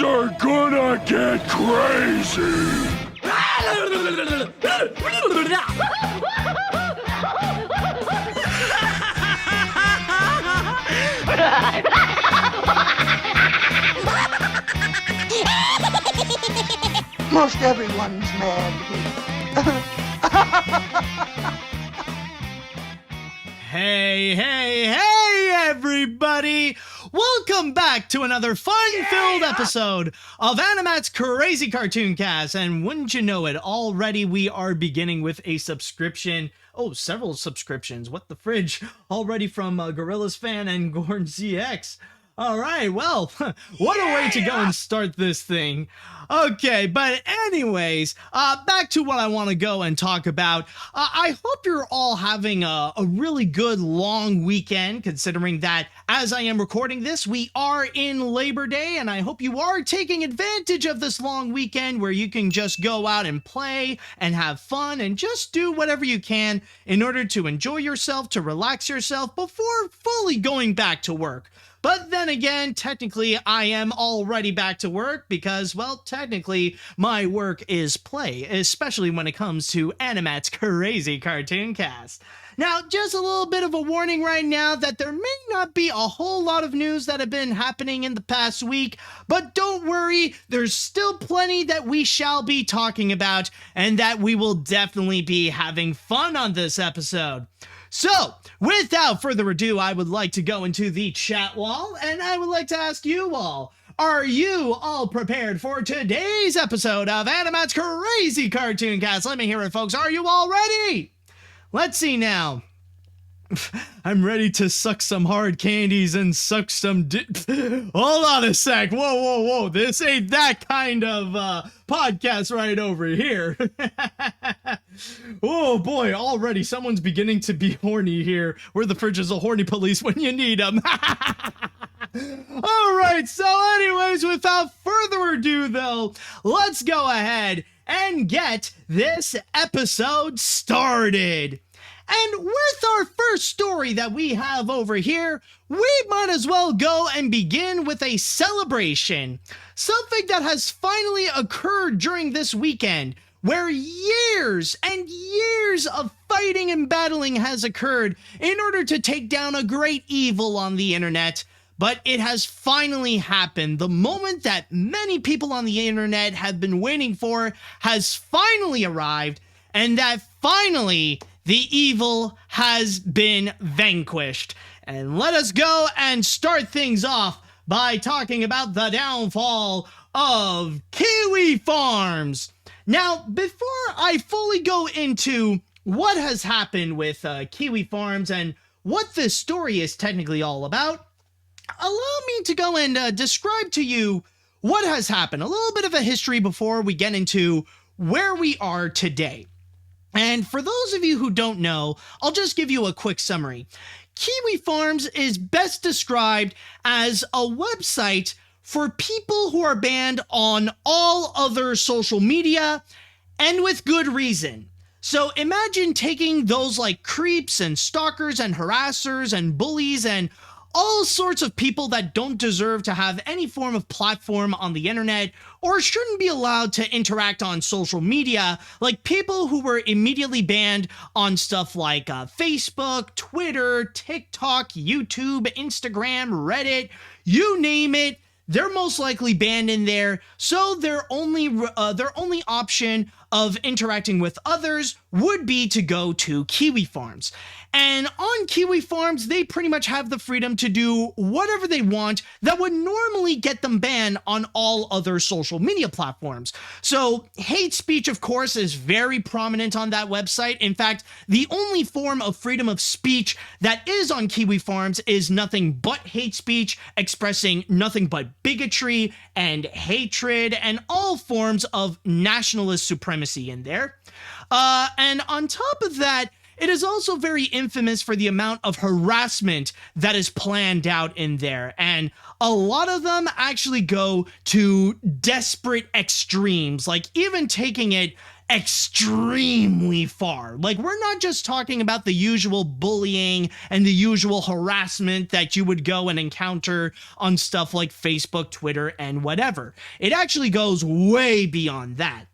Things are gonna get crazy! Most everyone's mad here. Hey, everybody! Welcome back to another fun-filled episode of AniMat's Crazy Cartoon Cast, and wouldn't you know it, already we are beginning with a subscription. Oh, several subscriptions. What the fridge? Already from Gorillas Fan and Gorn ZX. All right, well, what a way to go and start this thing. Okay, but anyways, back to what I want to go and talk about. I hope you're all having a really good long weekend, considering that as I am recording this, we are in Labor Day, and I hope you are taking advantage of this long weekend where you can just go out and play and have fun and just do whatever you can in order to enjoy yourself, to relax yourself before fully going back to work. But then again, technically, I am already back to work because, well, technically, my work is play, especially when it comes to AniMat's Crazy Cartoon Cast. Now, just a little bit of a warning right now that there may not be a whole lot of news that have been happening in the past week, but don't worry, there's still plenty that we shall be talking about, and that we will definitely be having fun on this episode. So, without further ado, I would like to go into the chat wall, and I would like to ask you all, are you all prepared for today's episode of AniMat's Crazy Cartoon Cast? Let me hear it, folks. Are you all ready? Let's see now. I'm ready to suck some hard candies and suck some Hold on a sec. Whoa. This ain't that kind of podcast right over here. Oh boy, already someone's beginning to be horny here. We're the fridge is a horny police when you need them. Alright, so anyways, without further ado though, let's go ahead and get this episode started. And with our first story that we have over here, we might as well go and begin with a celebration. Something that has finally occurred during this weekend, where years and years of fighting and battling has occurred in order to take down a great evil on the internet. But it has finally happened. The moment that many people on the internet have been waiting for has finally arrived, and that finally the evil has been vanquished. And let us go and start things off by talking about the downfall of Kiwi Farms. Now, before I fully go into what has happened with Kiwi Farms and what this story is technically all about, allow me to go and describe to you what has happened. A little bit of a history before we get into where we are today. And for those of you who don't know, I'll just give you a quick summary. Kiwi Farms is best described as a website for people who are banned on all other social media, and with good reason. So imagine taking those like creeps and stalkers and harassers and bullies and all sorts of people that don't deserve to have any form of platform on the internet or shouldn't be allowed to interact on social media, like people who were immediately banned on stuff like Facebook, Twitter, TikTok, YouTube, Instagram, Reddit, you name it. They're most likely banned in there, so their only option of interacting with others would be to go to Kiwi Farms. And on Kiwi Farms, they pretty much have the freedom to do whatever they want that would normally get them banned on all other social media platforms. So hate speech, of course, is very prominent on that website. In fact, the only form of freedom of speech that is on Kiwi Farms is nothing but hate speech, expressing nothing but bigotry and hatred and all forms of nationalist supremacy in there. And on top of that, it is also very infamous for the amount of harassment that is planned out in there. And a lot of them actually go to desperate extremes, like even taking it extremely far. Like, we're not just talking about the usual bullying and the usual harassment that you would go and encounter on stuff like Facebook, Twitter, and whatever. It actually goes way beyond that.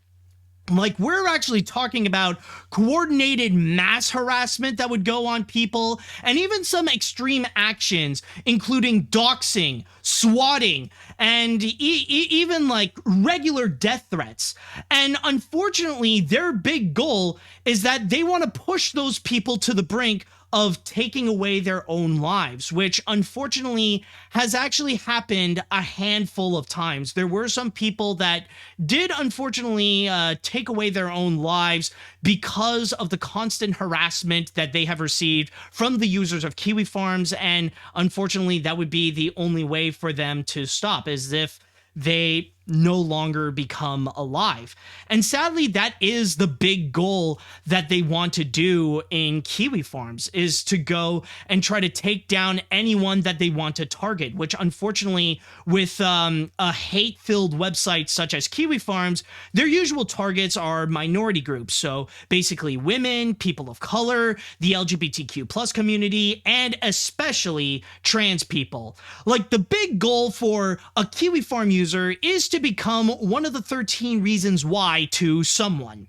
Like, we're actually talking about coordinated mass harassment that would go on people, and even some extreme actions, including doxing, swatting, and even like regular death threats. And unfortunately, their big goal is that they want to push those people to the brink of taking away their own lives, which unfortunately has actually happened a handful of times. There were some people that did unfortunately take away their own lives because of the constant harassment that they have received from the users of Kiwi Farms, and unfortunately that would be the only way for them to stop, as if they no longer become alive. And sadly, that is the big goal that they want to do in Kiwi Farms, is to go and try to take down anyone that they want to target, which unfortunately with a hate-filled website such as Kiwi Farms, their usual targets are minority groups. So basically women, people of color, the LGBTQ plus community, and especially trans people. Like, the big goal for a Kiwi Farm user is to become one of the 13 reasons why to someone.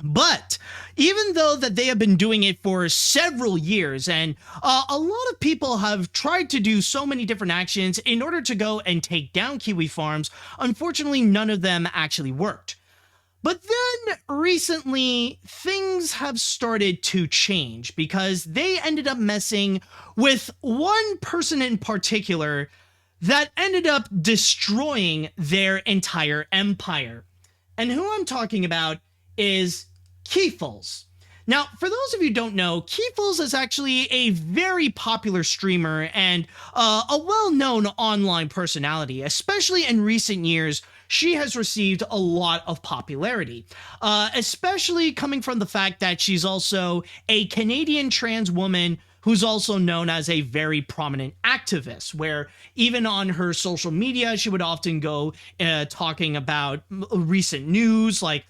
But even though that they have been doing it for several years, and a lot of people have tried to do so many different actions in order to go and take down Kiwi Farms, unfortunately none of them actually worked. But then recently things have started to change, because they ended up messing with one person in particular that ended up destroying their entire empire. And who I'm talking about is Kiwis. Now, for those of you who don't know, Kiwis is actually a very popular streamer and a well-known online personality. Especially in recent years, she has received a lot of popularity, especially coming from the fact that she's also a Canadian trans woman who's also known as a very prominent activist, where even on her social media, she would often go talking about recent news, like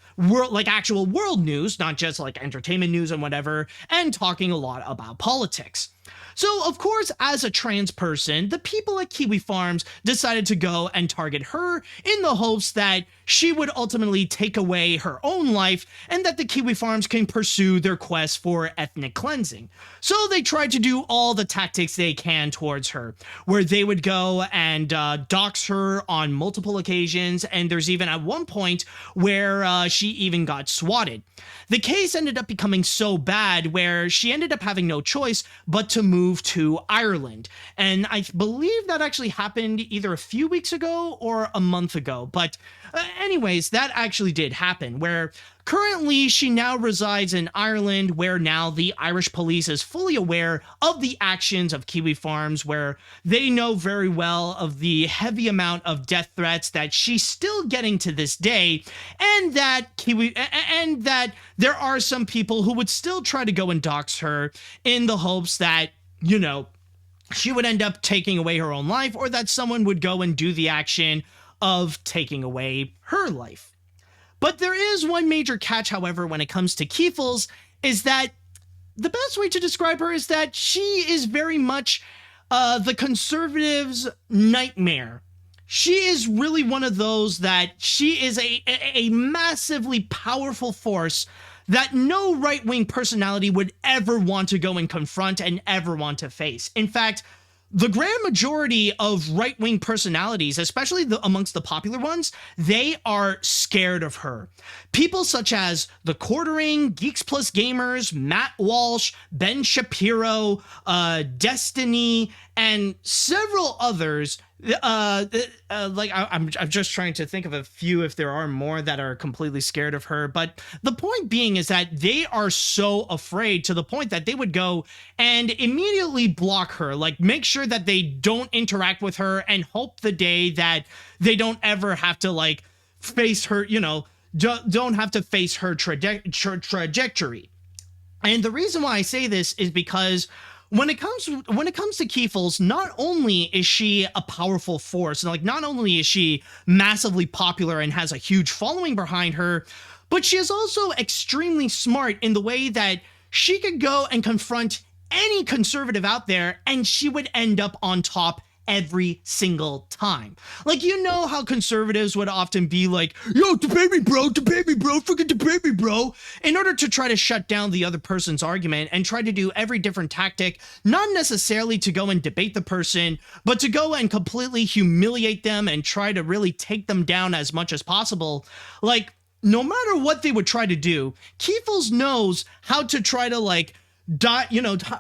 actual world news, not just like entertainment news and whatever, and talking a lot about politics. So, of course, as a trans person, the people at Kiwi Farms decided to go and target her in the hopes that she would ultimately take away her own life and that the Kiwi Farms can pursue their quest for ethnic cleansing. So they tried to do all the tactics they can towards her, where they would go and dox her on multiple occasions, and there's even at one point where she even got swatted. The case ended up becoming so bad where she ended up having no choice but to move to Ireland. And I believe that actually happened either a few weeks ago or a month ago. But anyways, that actually did happen, where currently she now resides in Ireland, where now the Irish police is fully aware of the actions of Kiwi Farms, where they know very well of the heavy amount of death threats that she's still getting to this day, and that there are some people who would still try to go and dox her in the hopes that, you know, she would end up taking away her own life, or that someone would go and do the action of taking away her life. But there is one major catch, however, when it comes to Kiwis, is that the best way to describe her is that she is very much the conservatives' nightmare. She is really one of those that she is a massively powerful force that no right-wing personality would ever want to go and confront and ever want to face. In fact, the grand majority of right-wing personalities, especially amongst the popular ones, they are scared of her. People such as The Quartering, Geeks Plus Gamers, Matt Walsh, Ben Shapiro, Destiny, and several others. I'm just trying to think of a few if there are more that are completely scared of her. But the point being is that they are so afraid, to the point that they would go and immediately block her, like make sure that they don't interact with her, and hope the day that they don't ever have to like face her, you know, don't have to face her trajectory. And the reason why I say this is because when it comes to Kiwis, not only is she a powerful force, and like not only is she massively popular and has a huge following behind her, but she is also extremely smart in the way that she could go and confront any conservative out there and she would end up on top every single time. Like, you know how conservatives would often be like, yo, debate me, bro, freaking debate me, bro, in order to try to shut down the other person's argument and try to do every different tactic, not necessarily to go and debate the person, but to go and completely humiliate them and try to really take them down as much as possible. Like, no matter what they would try to do, Kiefels knows how to try to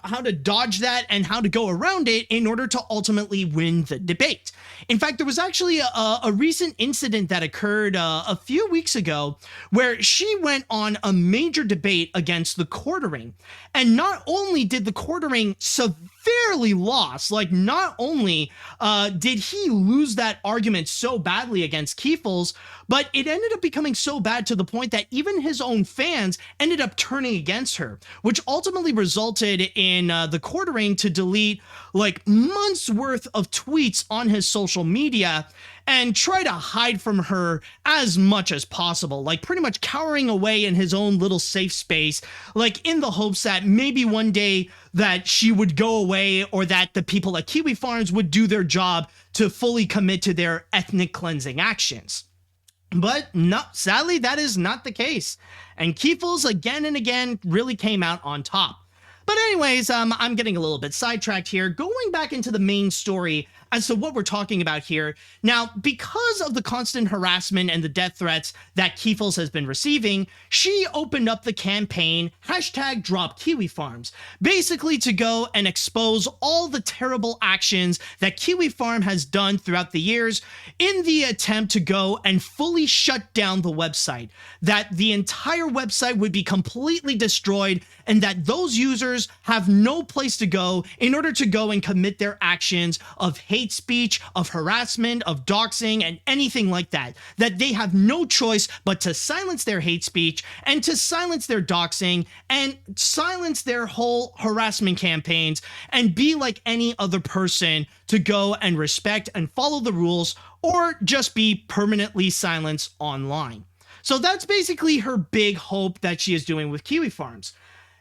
how to dodge that and how to go around it in order to ultimately win the debate. In fact, there was actually a recent incident that occurred a few weeks ago where she went on a major debate against the quartering. And not only did the quartering severely lost, like not only did he lose that argument so badly against Kiefels, but it ended up becoming so bad to the point that even his own fans ended up turning against her, which ultimately resulted in the quartering to delete like months worth of tweets on his social media and try to hide from her as much as possible, like pretty much cowering away in his own little safe space, like in the hopes that maybe one day that she would go away or that the people at Kiwi Farms would do their job to fully commit to their ethnic cleansing actions. But no, sadly, that is not the case. And Kiefels again and again really came out on top. But anyways, I'm getting a little bit sidetracked here. Going back into the main story as to what we're talking about here. Now, because of the constant harassment and the death threats that Kiefels has been receiving, she opened up the campaign #DropKiwiFarms, basically to go and expose all the terrible actions that Kiwi Farm has done throughout the years in the attempt to go and fully shut down the website, that the entire website would be completely destroyed and that those users have no place to go in order to go and commit their actions of hate speech, of harassment, of doxing, and anything like that. That they have no choice but to silence their hate speech and to silence their doxing and silence their whole harassment campaigns and be like any other person to go and respect and follow the rules or just be permanently silenced online. So that's basically her big hope that she is doing with Kiwi Farms.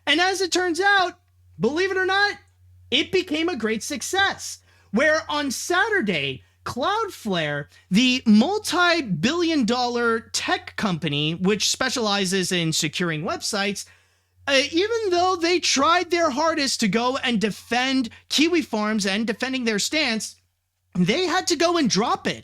And as it turns out, believe it or not, it became a great success. Where on Saturday, Cloudflare, the multi-billion-dollar tech company which specializes in securing websites, even though they tried their hardest to go and defend Kiwi Farms and defending their stance, they had to go and drop it.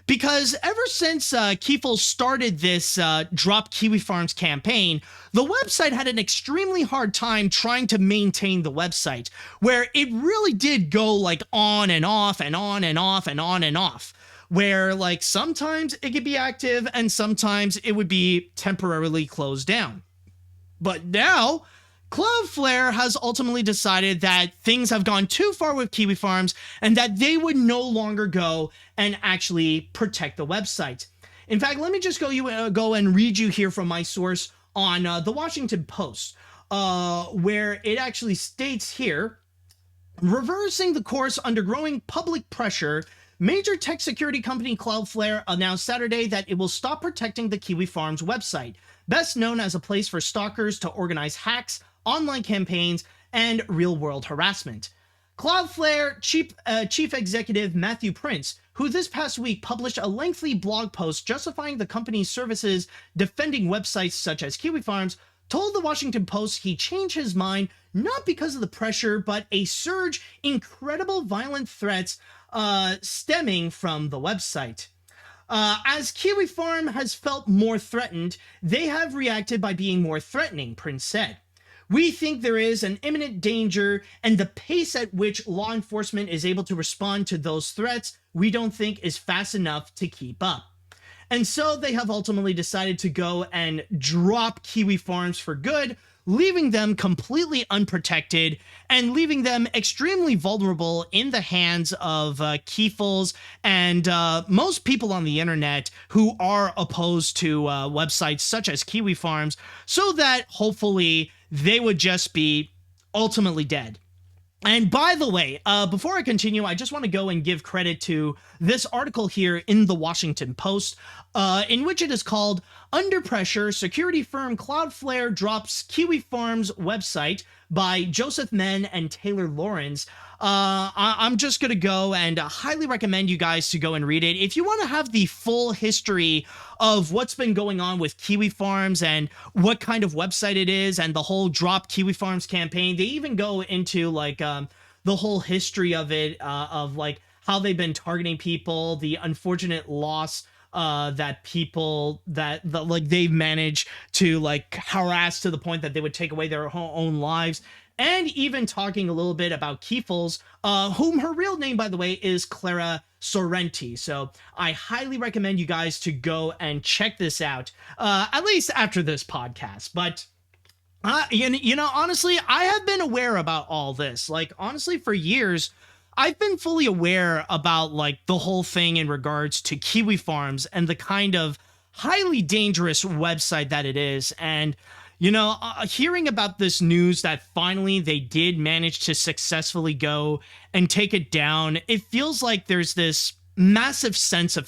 Because ever since Kiefels started this Drop Kiwi Farms campaign, the website had an extremely hard time trying to maintain the website, where it really did go like on and off and on and off and on and off, where like sometimes it could be active and sometimes it would be temporarily closed down. But now, Cloudflare has ultimately decided that things have gone too far with Kiwi Farms and that they would no longer go and actually protect the website. In fact, let me just go and read you here from my source on the Washington Post, where it actually states here, reversing the course under growing public pressure, major tech security company Cloudflare announced Saturday that it will stop protecting the Kiwi Farms website, best known as a place for stalkers to organize hacks, online campaigns, and real-world harassment. Cloudflare chief executive Matthew Prince, who this past week published a lengthy blog post justifying the company's services defending websites such as Kiwi Farms, told the Washington Post he changed his mind not because of the pressure, but a surge in credible violent threats stemming from the website. As Kiwi Farm has felt more threatened, they have reacted by being more threatening, Prince said. We think there is an imminent danger, and the pace at which law enforcement is able to respond to those threats, we don't think is fast enough to keep up. And so they have ultimately decided to go and drop Kiwi Farms for good, leaving them completely unprotected and leaving them extremely vulnerable in the hands of Kiefels and most people on the internet who are opposed to websites such as Kiwi Farms, so that hopefully they would just be ultimately dead. And by the way, before I continue, I just want to go and give credit to this article here in the Washington Post, in which it is called Under Pressure, Security Firm Cloudflare Drops Kiwi Farms Website by Joseph Men and Taylor Lawrence. I'm just going to go and highly recommend you guys to go and read it. If you want to have the full history of what's been going on with Kiwi Farms and what kind of website it is and the whole Drop Kiwi Farms campaign, they even go into like the whole history of it, of like how they've been targeting people, the unfortunate loss that people that like they've managed to like harass to the point that they would take away their own lives. And even talking a little bit about Kiefels, whom her real name, by the way, is Clara Sorrenti. So I highly recommend you guys to go and check this out, at least after this podcast. But, you know, honestly, I have been aware about all this. Like, honestly, for years, I've been fully aware about, like, the whole thing in regards to Kiwi Farms and the kind of highly dangerous website that it is. And you know, hearing about this news that finally they did manage to successfully go and take it down, it feels like there's this massive sense of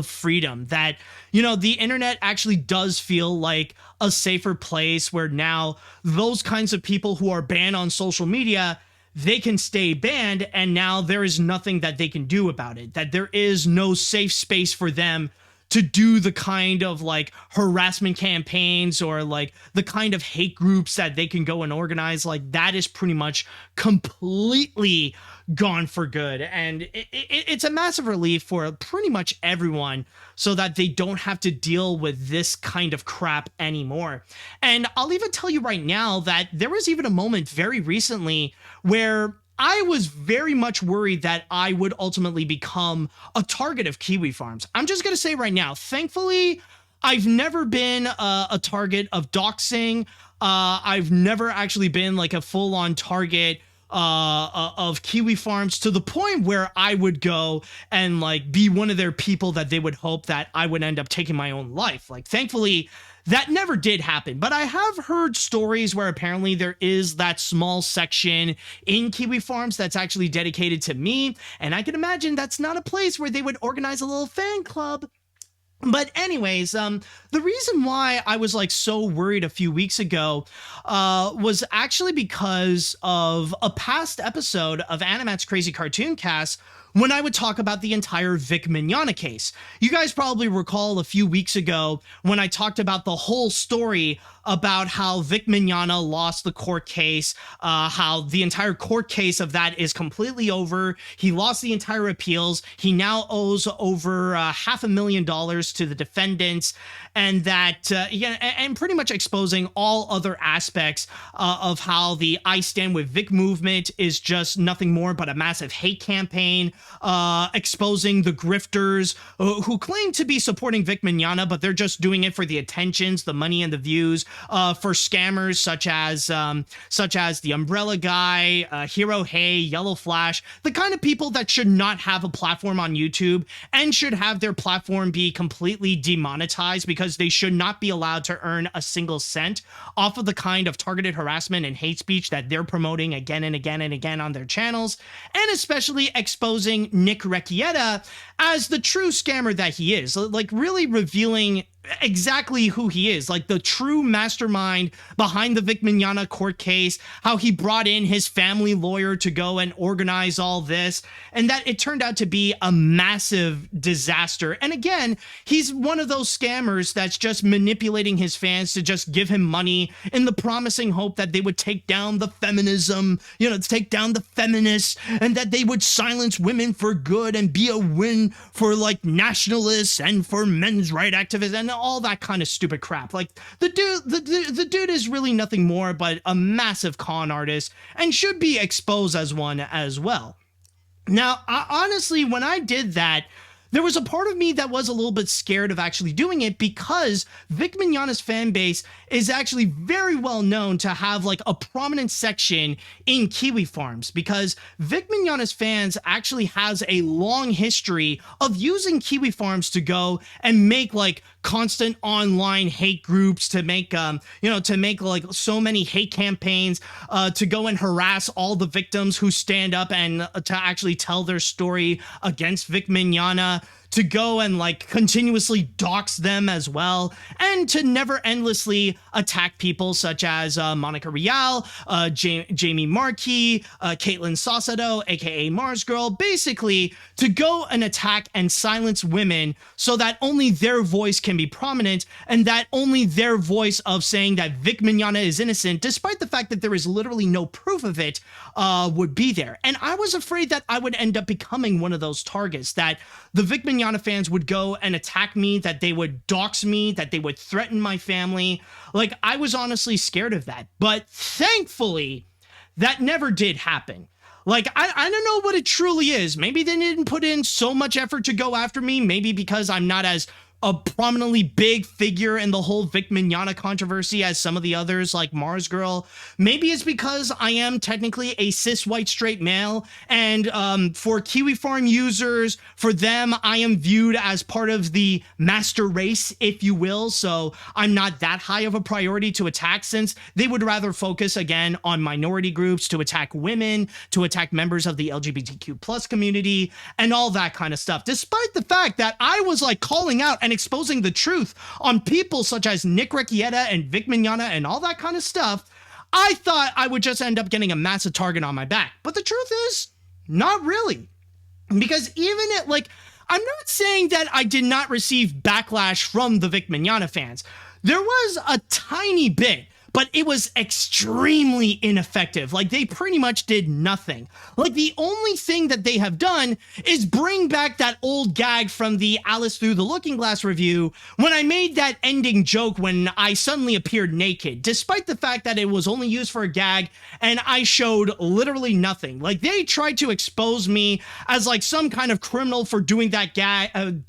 freedom that, you know, the internet actually does feel like a safer place where now those kinds of people who are banned on social media, they can stay banned, and now there is nothing that they can do about it, that there is no safe space for them to do the kind of like harassment campaigns or like the kind of hate groups that they can go and organize. Like that is pretty much completely gone for good. And it's a massive relief for pretty much everyone so that they don't have to deal with this kind of crap anymore. And I'll even tell you right now that there was even a moment very recently where I was very much worried that I would ultimately become a target of Kiwi Farms. I'm just going to say right now, thankfully, I've never been a target of doxing. I've never actually been like a full-on target of Kiwi Farms to the point where I would go and like be one of their people that they would hope that I would end up taking my own life. Like, thankfully, that never did happen, but I have heard stories where apparently there is that small section in Kiwi Farms that's actually dedicated to me, and I can imagine that's not a place where they would organize a little fan club. But anyways, the reason why I was like so worried a few weeks ago was actually because of a past episode of AniMat's Crazy Cartoon Cast when I would talk about the entire Vic Mignogna case. You guys probably recall a few weeks ago when I talked about the whole story about how Vic Mignogna lost the court case, how the entire court case of that is completely over. He lost the entire appeals. He now owes over $500,000 to the defendants, and that, and pretty much exposing all other aspects of how the I Stand With Vic movement is just nothing more but a massive hate campaign, exposing the grifters who claim to be supporting Vic Mignogna, but they're just doing it for the attentions, the money, and the views. For scammers such as the Umbrella Guy, Hero Hey, Yellow Flash, the kind of people that should not have a platform on YouTube and should have their platform be completely demonetized because they should not be allowed to earn a single cent off of the kind of targeted harassment and hate speech that they're promoting again and again and again on their channels, and especially exposing Nick Recchietta as the true scammer that he is, like really revealing exactly who he is, like the true mastermind behind the Vic Mignogna court case, how he brought in his family lawyer to go and organize all this, and that it turned out to be a massive disaster. And again, he's one of those scammers that's just manipulating his fans to just give him money in the promising hope that they would take down the feminism, take down the feminists, and that they would silence women for good and be a win for like nationalists and for men's rights activists and all that kind of stupid crap. Like the dude is really nothing more but a massive con artist and should be exposed as one as well. Now, honestly, when I did that, there was a part of me that was a little bit scared of actually doing it because Vic Mignogna's fan base is actually very well known to have like a prominent section in Kiwi Farms, because Vic Mignogna's fans actually has a long history of using Kiwi Farms to go and make like constant online hate groups, to make like so many hate campaigns, to go and harass all the victims who stand up and to actually tell their story against Vic Mignogna, to go and like continuously dox them as well, and to never endlessly attack people such as Monica Rial, Jamie Markey, Caitlin Saucedo, aka Mars Girl, basically to go and attack and silence women so that only their voice can be prominent, and that only their voice of saying that Vic Mignogna is innocent, despite the fact that there is literally no proof of it, would be there. And I was afraid that I would end up becoming one of those targets, that the Vic Mignogna fans would go and attack me, that they would dox me, that they would threaten my family. Like, I was honestly scared of that. But thankfully, that never did happen. Like, I don't know what it truly is. Maybe they didn't put in so much effort to go after me. Maybe because I'm not as a prominently big figure in the whole Vic Mignogna controversy as some of the others like Mars Girl. Maybe it's because I am technically a cis white straight male, and for Kiwi Farm users, for them, I am viewed as part of the master race, if you will, so I'm not that high of a priority to attack, since they would rather focus again on minority groups, to attack women, to attack members of the LGBTQ plus community, and all that kind of stuff, despite the fact that I was like calling out and exposing the truth on people such as Nick Recchietta and Vic Mignogna and all that kind of stuff. I thought I would just end up getting a massive target on my back. But the truth is, not really. Because even at, like, I'm not saying that I did not receive backlash from the Vic Mignogna fans. There was a tiny bit, but it was extremely ineffective. Like, they pretty much did nothing. Like, the only thing that they have done is bring back that old gag from the Alice Through the Looking Glass review when I made that ending joke when I suddenly appeared naked, despite the fact that it was only used for a gag and I showed literally nothing. Like, they tried to expose me as like some kind of criminal for doing that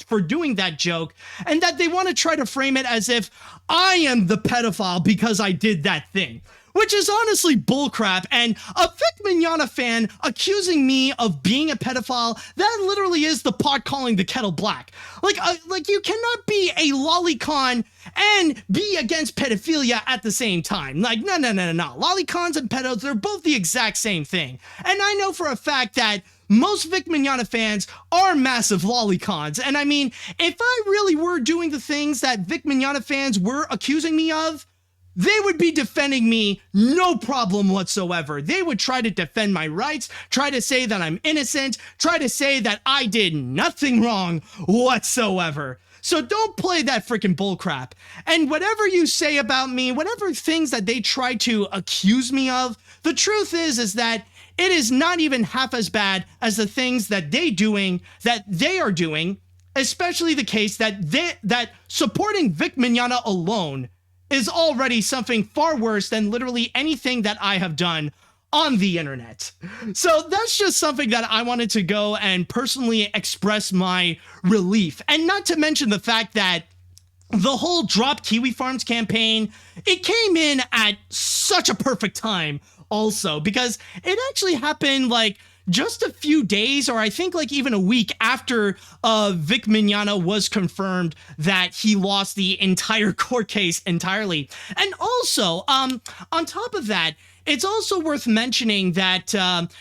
for doing that joke, and that they want to try to frame it as if I am the pedophile because I did that thing, which is honestly bullcrap. And a Vic Mignogna fan accusing me of being a pedophile, that literally is the pot calling the kettle black. Like you cannot be a lolicon and be against pedophilia at the same time. Like, no. Lolicons and pedos, they're both the exact same thing. And I know for a fact that most Vic Mignogna fans are massive lolicons. And I mean, if I really were doing the things that Vic Mignogna fans were accusing me of, they would be defending me no problem whatsoever. They would try to defend my rights, try to say that I'm innocent, try to say that I did nothing wrong whatsoever. So don't play that freaking bullcrap. And whatever you say about me, whatever things that they try to accuse me of, the truth is that it is not even half as bad as the things that they are doing, especially the case that supporting Vic Mignogna alone is already something far worse than literally anything that I have done on the internet. So that's just something that I wanted to go and personally express my relief. And not to mention the fact that the whole Drop Kiwi Farms campaign, it came in at such a perfect time also, because it actually happened like just a few days, or I think like even a week after Vic Mignogna was confirmed that he lost the entire court case entirely. And also, on top of that, it's also worth mentioning that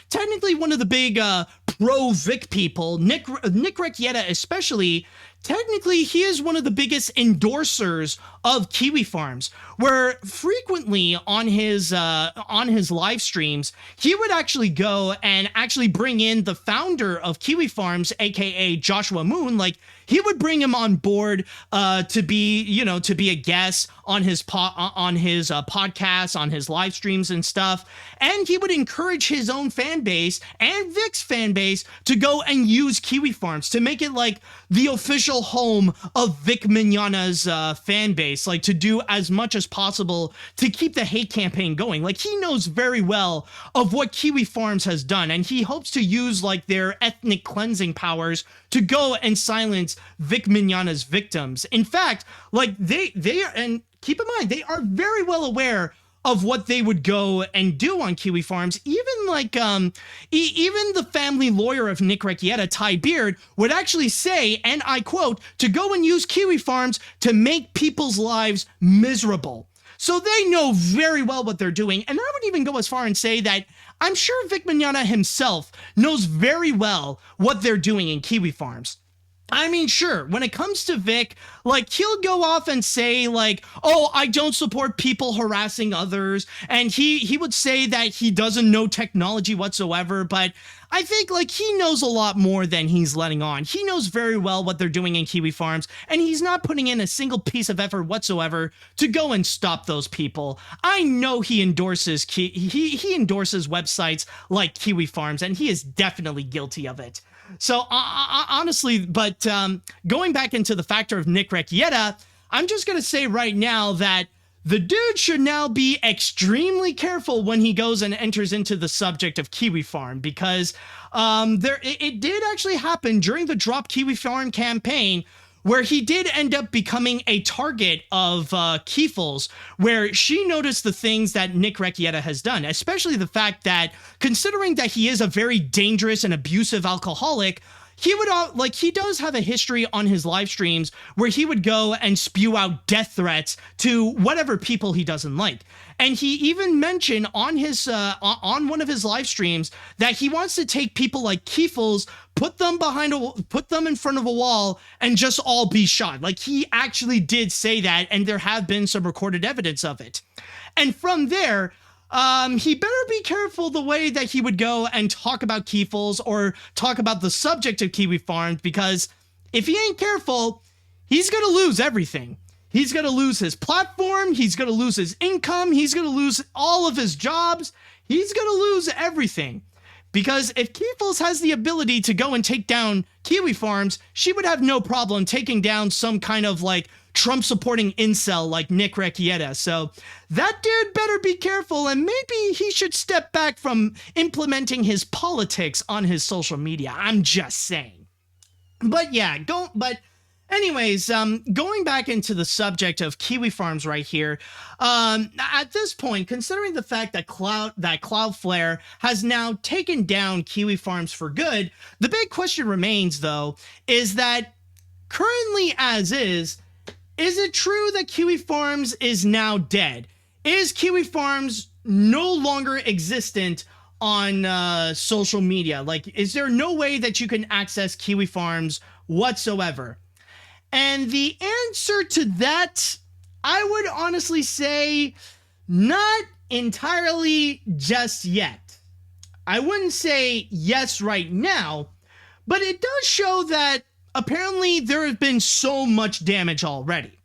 technically one of the big pro-Vic people, Nick Recchietta especially, technically he is one of the biggest endorsers of Kiwi Farms, where frequently on his live streams, he would actually go and actually bring in the founder of Kiwi Farms, aka Joshua Moon. Like, he would bring him on board to be a guest on his podcasts, on his live streams and stuff. And he would encourage his own fan base and Vic's fan base to go and use Kiwi Farms to make it like the official home of Vic Mignogna's fan base, like to do as much as possible to keep the hate campaign going. Like, he knows very well of what Kiwi Farms has done, and he hopes to use like their ethnic cleansing powers to go and silence Vic Mignogna's victims. In fact, like they are, and keep in mind, they are very well aware of what they would go and do on Kiwi Farms. Even like even the family lawyer of Nick Recchietta, Ty Beard, would actually say, and I quote, to go and use Kiwi Farms to make people's lives miserable. So they know very well what they're doing. And I would even go as far and say that I'm sure Vic Mignogna himself knows very well what they're doing in Kiwi Farms. I mean, sure, when it comes to Vic, like, he'll go off and say, like, oh, I don't support people harassing others, and he would say that he doesn't know technology whatsoever, but I think, like, he knows a lot more than he's letting on. He knows very well what they're doing in Kiwi Farms, and he's not putting in a single piece of effort whatsoever to go and stop those people. I know he endorses he endorses websites like Kiwi Farms, and he is definitely guilty of it. So honestly, but going back into the factor of Nick Recchietta, I'm just going to say right now that the dude should now be extremely careful when he goes and enters into the subject of Kiwi Farm, because it did actually happen during the Drop Kiwi Farm campaign, where he did end up becoming a target of Kiefels, where she noticed the things that Nick Recchietta has done, especially the fact that, considering that he is a very dangerous and abusive alcoholic, he would he does have a history on his live streams where he would go and spew out death threats to whatever people he doesn't like. And he even mentioned on his on one of his live streams that he wants to take people like Kiefels, put them in front of a wall, and just all be shot. Like, he actually did say that, and there have been some recorded evidence of it. And from there, he better be careful the way that he would go and talk about Kiefels or talk about the subject of Kiwi Farms, because if he ain't careful, he's going to lose everything. He's going to lose his platform. He's going to lose his income. He's going to lose all of his jobs. He's going to lose everything. Because if Kiefels has the ability to go and take down Kiwi Farms, she would have no problem taking down some kind of, like, Trump-supporting incel like Nick Recchietta. So that dude better be careful, and maybe he should step back from implementing his politics on his social media. I'm just saying. But yeah, anyways, going back into the subject of Kiwi Farms right here, at this point, considering the fact that Cloudflare has now taken down Kiwi Farms for good, the big question remains, though, is that currently as is it true that Kiwi Farms is now dead? Is Kiwi Farms no longer existent on social media? Like, is there no way that you can access Kiwi Farms whatsoever? And the answer to that, I would honestly say, not entirely just yet. I wouldn't say yes right now, but it does show that apparently there has been so much damage already.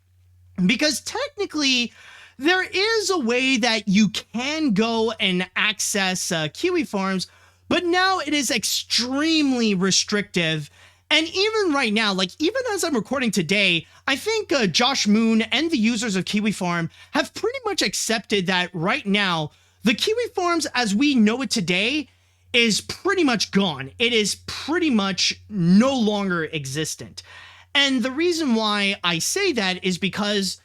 Because technically, there is a way that you can go and access Kiwi Farms, but now it is extremely restrictive. And even right now, like, even as I'm recording today, I think Josh Moon and the users of Kiwi Farm have pretty much accepted that right now, the Kiwi Farms as we know it today is pretty much gone. It is pretty much no longer existent. And the reason why I say that is because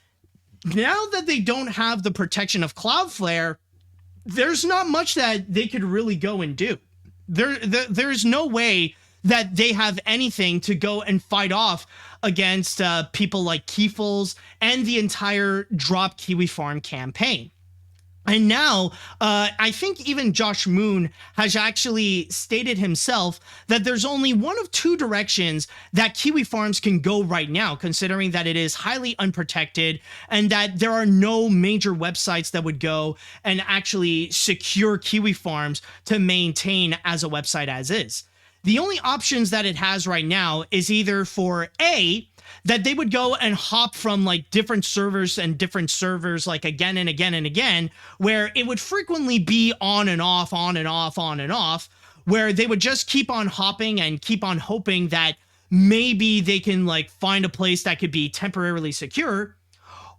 now that they don't have the protection of Cloudflare, there's not much that they could really go and do. There's no way that they have anything to go and fight off against people like Kiefels and the entire Drop Kiwi Farm campaign. And now, I think even Josh Moon has actually stated himself that there's only one of two directions that Kiwi Farms can go right now, considering that it is highly unprotected and that there are no major websites that would go and actually secure Kiwi Farms to maintain as a website as is. The only options that it has right now is either for A, that they would go and hop from like different servers like again and again and again, where it would frequently be on and off, where they would just keep on hopping and keep on hoping that maybe they can like find a place that could be temporarily secure,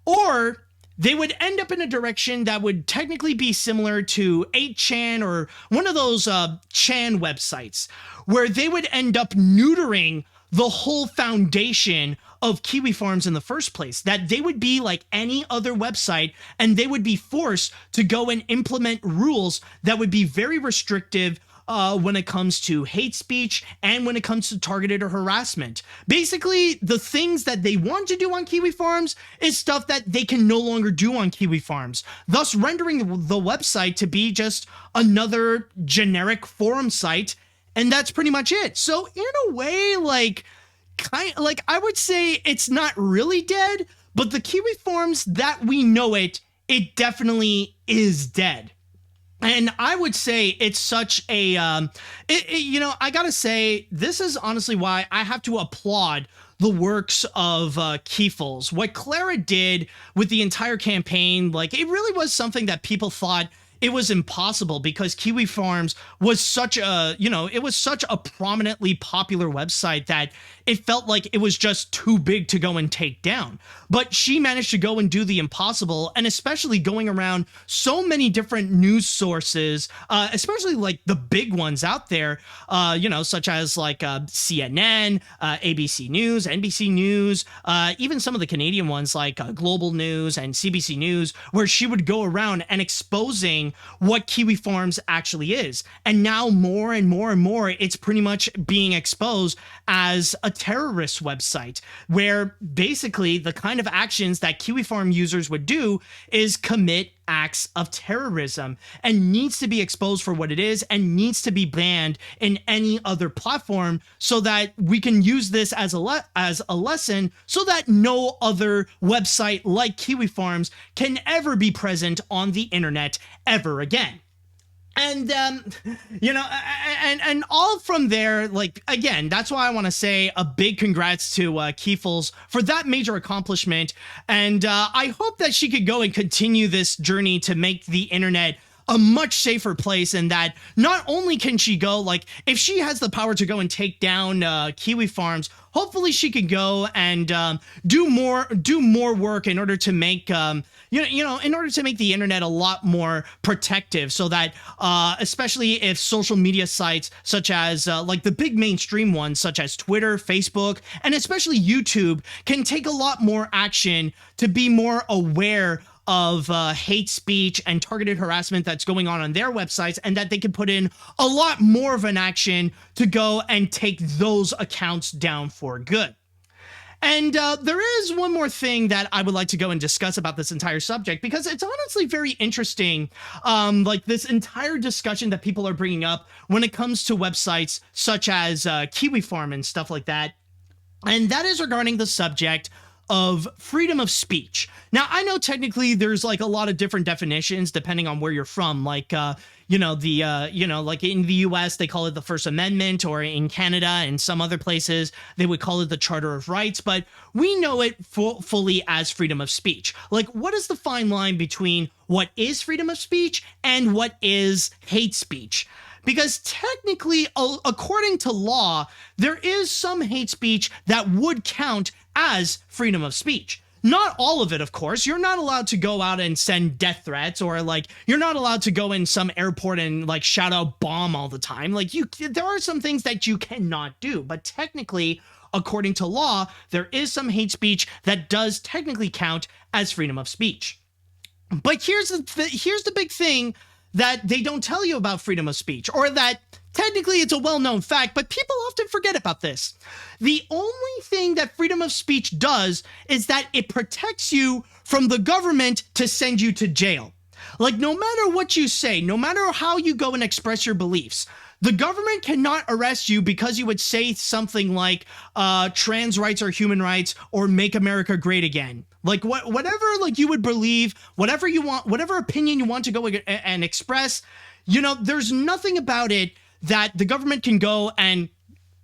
or they would end up in a direction that would technically be similar to 8chan or one of those Chan websites, where they would end up neutering the whole foundation of Kiwi Farms in the first place, that they would be like any other website and they would be forced to go and implement rules that would be very restrictive when it comes to hate speech and when it comes to targeted or harassment. Basically, the things that they want to do on Kiwi Farms is stuff that they can no longer do on Kiwi Farms, thus rendering the website to be just another generic forum site, and that's pretty much it. So in a way, like I would say it's not really dead, but the Kiwi Farms that we know it definitely is dead. And I would say it's such a, I gotta say, this is honestly why I have to applaud the works of Kiefels. What Clara did with the entire campaign, like, it really was something that people thought it was impossible, because Kiwi Farms was such a, it was such a prominently popular website that it felt like it was just too big to go and take down. But she managed to go and do the impossible, and especially going around so many different news sources, especially like the big ones out there, such as like CNN, ABC News, NBC News, even some of the Canadian ones like Global News and CBC News, where she would go around and exposing what Kiwi Farms actually is. And now more and more and more, it's pretty much being exposed as a terrorist website, where basically the kind of actions that Kiwi Farm users would do is commit acts of terrorism, and needs to be exposed for what it is and needs to be banned in any other platform, so that we can use this as a lesson, so that no other website like Kiwi Farms can ever be present on the internet ever again. And, and all from there, like, again, that's why I want to say a big congrats to Kiefels for that major accomplishment. And I hope that she could go and continue this journey to make the internet a much safer place, and that not only can she go, like, if she has the power to go and take down Kiwi Farms, hopefully she can go and do more work in order to make in order to make the internet a lot more protective, so that especially if social media sites such as like the big mainstream ones such as Twitter, Facebook, and especially YouTube can take a lot more action to be more aware of hate speech and targeted harassment that's going on their websites, and that they can put in a lot more of an action to go and take those accounts down for good. And there is one more thing that I would like to go and discuss about this entire subject, because it's honestly very interesting, like this entire discussion that people are bringing up when it comes to websites such as Kiwi Farm and stuff like that. And that is regarding the subject of freedom of speech. Now, I know technically there's like a lot of different definitions depending on where you're from. Like, like in the US, they call it the First Amendment, or in Canada and some other places, they would call it the Charter of Rights. But we know it fully as freedom of speech. Like, what is the fine line between what is freedom of speech and what is hate speech? Because technically, according to law, there is some hate speech that would count as freedom of speech. Not all of it, of course. You're not allowed to go out and send death threats, or like you're not allowed to go in some airport and like shout out bomb all the time. Like, there are some things that you cannot do, but technically, according to law, there is some hate speech that does technically count as freedom of speech. But here's the big thing that they don't tell you about freedom of speech, or that technically it's a well-known fact, but people often forget about this. The only thing that freedom of speech does is that it protects you from the government to send you to jail. Like, no matter what you say, no matter how you go and express your beliefs, the government cannot arrest you because you would say something like trans rights are human rights, or make America great again. Like, whatever like you would believe, whatever you want, whatever opinion you want to go and express, there's nothing about it that the government can go and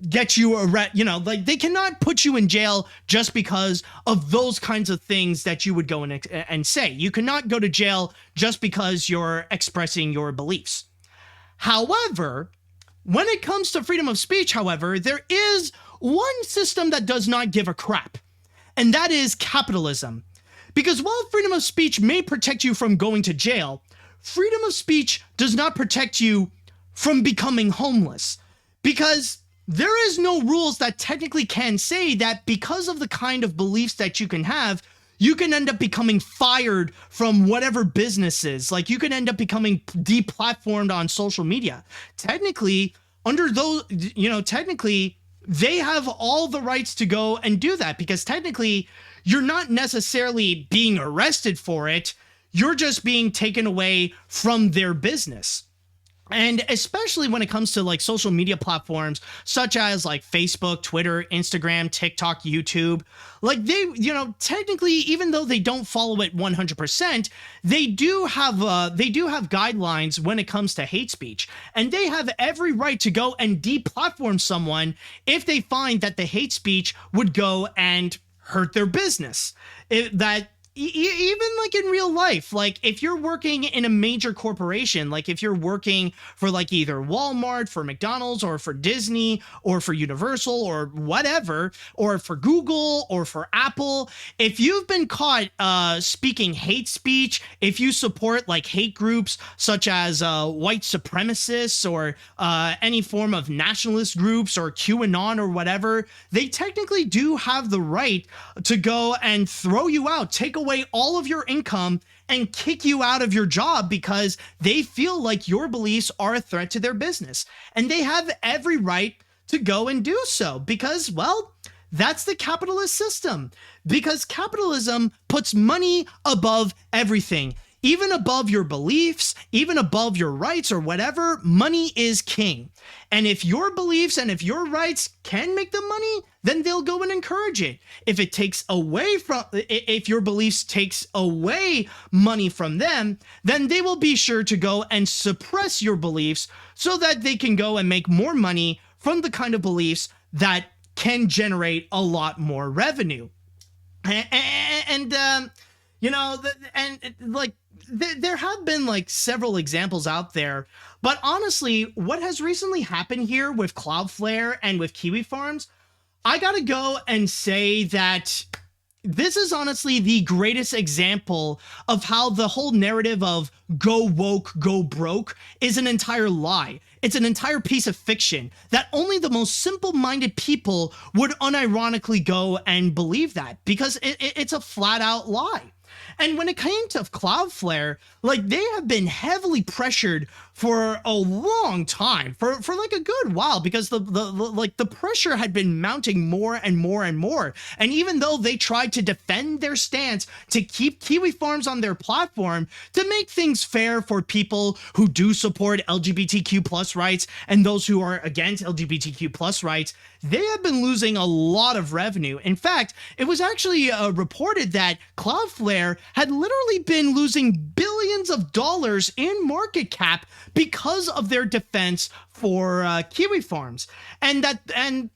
get you like they cannot put you in jail just because of those kinds of things that you would go and say. You cannot go to jail just because you're expressing your beliefs. However, when it comes to freedom of speech, however, there is one system that does not give a crap, and that is capitalism. Because while freedom of speech may protect you from going to jail, freedom of speech does not protect you from becoming homeless. Because there is no rules that technically can say that because of the kind of beliefs that you can have, you can end up becoming fired from whatever businesses. Like, you can end up becoming deplatformed on social media. Technically, under those, technically, they have all the rights to go and do that, because technically, you're not necessarily being arrested for it. You're just being taken away from their business. And especially when it comes to like social media platforms such as like Facebook, Twitter, Instagram, TikTok, YouTube, like they, technically, even though they don't follow it 100%, they do have guidelines when it comes to hate speech, and they have every right to go and deplatform someone if they find that the hate speech would go and hurt their business. Even like in real life, like if you're working in a major corporation, like if you're working for like either Walmart, for McDonald's, or for Disney, or for Universal, or whatever, or for Google, or for Apple, if you've been caught speaking hate speech, if you support like hate groups such as white supremacists or any form of nationalist groups or QAnon or whatever, they technically do have the right to go and throw you out, take away all of your income, and kick you out of your job because they feel like your beliefs are a threat to their business. And they have every right to go and do so because, well, that's the capitalist system. Because capitalism puts money above everything. Even above your beliefs, even above your rights or whatever, money is king. And if your beliefs and if your rights can make them money, then they'll go and encourage it. If your beliefs takes away money from them, then they will be sure to go and suppress your beliefs so that they can go and make more money from the kind of beliefs that can generate a lot more revenue. There have been like several examples out there, but honestly, what has recently happened here with Cloudflare and with Kiwi Farms, I gotta go and say that this is honestly the greatest example of how the whole narrative of go woke, go broke is an entire lie. It's an entire piece of fiction that only the most simple-minded people would unironically go and believe that, because it's a flat-out lie. And when it came to Cloudflare, like they have been heavily pressured for a long time, for like a good while, because the pressure had been mounting more and more and more. And even though they tried to defend their stance to keep Kiwi Farms on their platform, to make things fair for people who do support LGBTQ plus rights and those who are against LGBTQ plus rights, they have been losing a lot of revenue. In fact, it was actually reported that Cloudflare had literally been losing billions of dollars in market cap because of their defense for Kiwi Farms. And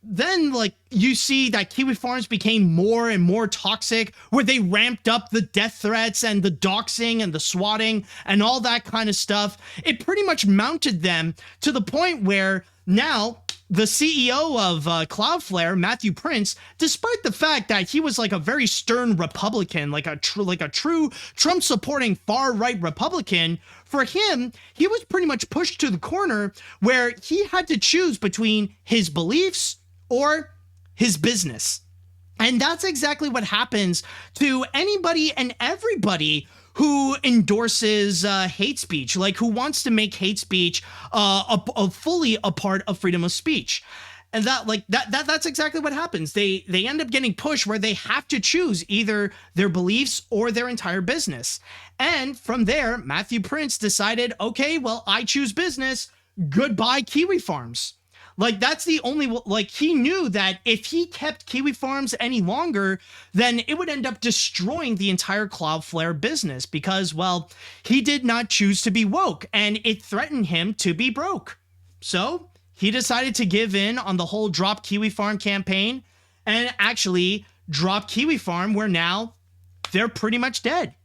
then like you see that Kiwi Farms became more and more toxic, where they ramped up the death threats and the doxing and the swatting and all that kind of stuff. It pretty much mounted them to the point where now the CEO of Cloudflare, Matthew Prince, despite the fact that he was like a very stern Republican, like a true Trump-supporting far-right Republican, for him, he was pretty much pushed to the corner where he had to choose between his beliefs or his business. And that's exactly what happens to anybody and everybody who endorses hate speech, like who wants to make hate speech fully a part of freedom of speech. And that's exactly what happens. They end up getting pushed where they have to choose either their beliefs or their entire business. And from there, Matthew Prince decided, okay, well, I choose business. Goodbye, Kiwi Farms. Like, that's the only, like, he knew that if he kept Kiwi Farms any longer, then it would end up destroying the entire Cloudflare business because, well, he did not choose to be woke and it threatened him to be broke. So he decided to give in on the whole Drop Kiwi Farm campaign and actually drop Kiwi Farm, where now they're pretty much dead.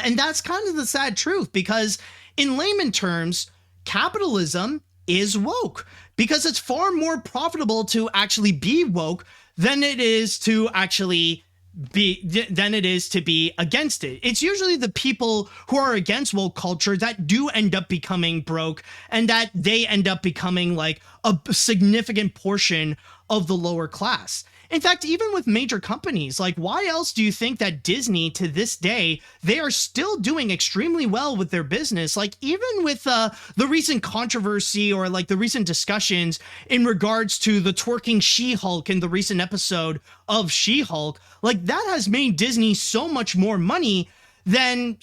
And that's kind of the sad truth, because in layman terms, capitalism is woke, because it's far more profitable to actually be woke than it is to actually than it is to be against it. It's usually the people who are against woke culture that do end up becoming broke, and that they end up becoming like a significant portion of the lower class. In fact, even with major companies, like why else do you think that Disney to this day, they are still doing extremely well with their business? Like even with the recent controversy or like the recent discussions in regards to the twerking She-Hulk in the recent episode of She-Hulk, like that has made Disney so much more money than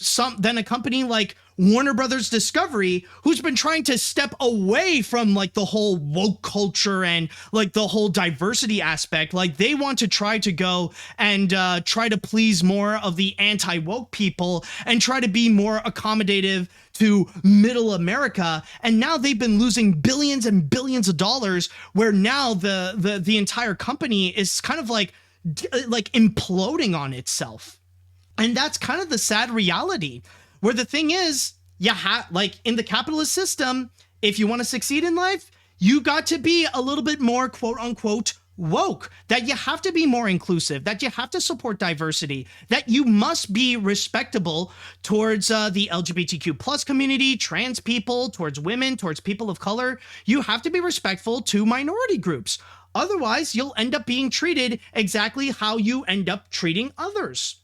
a company like Warner Brothers Discovery, who's been trying to step away from like the whole woke culture and like the whole diversity aspect. Like they want to try to go and try to please more of the anti-woke people and try to be more accommodative to middle America. And now they've been losing billions and billions of dollars, where now the entire company is kind of like imploding on itself. And that's kind of the sad reality, where the thing is, like in the capitalist system, if you want to succeed in life, you got to be a little bit more quote unquote woke, that you have to be more inclusive, that you have to support diversity, that you must be respectable towards the LGBTQ plus community, trans people, towards women, towards people of color. You have to be respectful to minority groups. Otherwise, you'll end up being treated exactly how you end up treating others.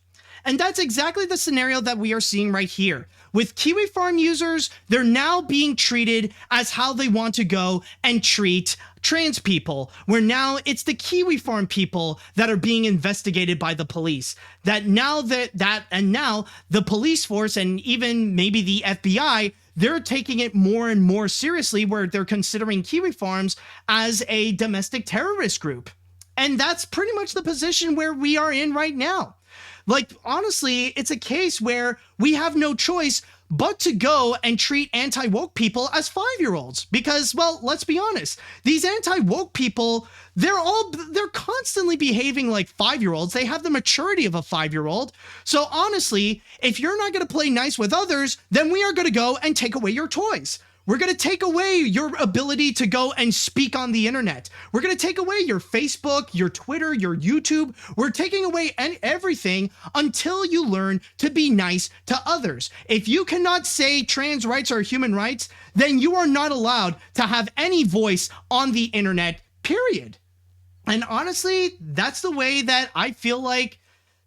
And that's exactly the scenario that we are seeing right here. With Kiwi Farm users, they're now being treated as how they want to go and treat trans people, where now it's the Kiwi Farm people that are being investigated by the police. Now the police force and even maybe the FBI, they're taking it more and more seriously, where they're considering Kiwi Farms as a domestic terrorist group. And that's pretty much the position where we are in right now. Like, honestly, it's a case where we have no choice but to go and treat anti-woke people as 5-year-olds. Because, well, let's be honest, these anti-woke people, they're constantly behaving like 5-year-olds. They have the maturity of a 5-year-old. So honestly, if you're not going to play nice with others, then we are going to go and take away your toys. We're going to take away your ability to go and speak on the internet. We're going to take away your Facebook, your Twitter, your YouTube. We're taking away everything until you learn to be nice to others. If you cannot say trans rights are human rights, then you are not allowed to have any voice on the internet, period. And honestly, that's the way that I feel like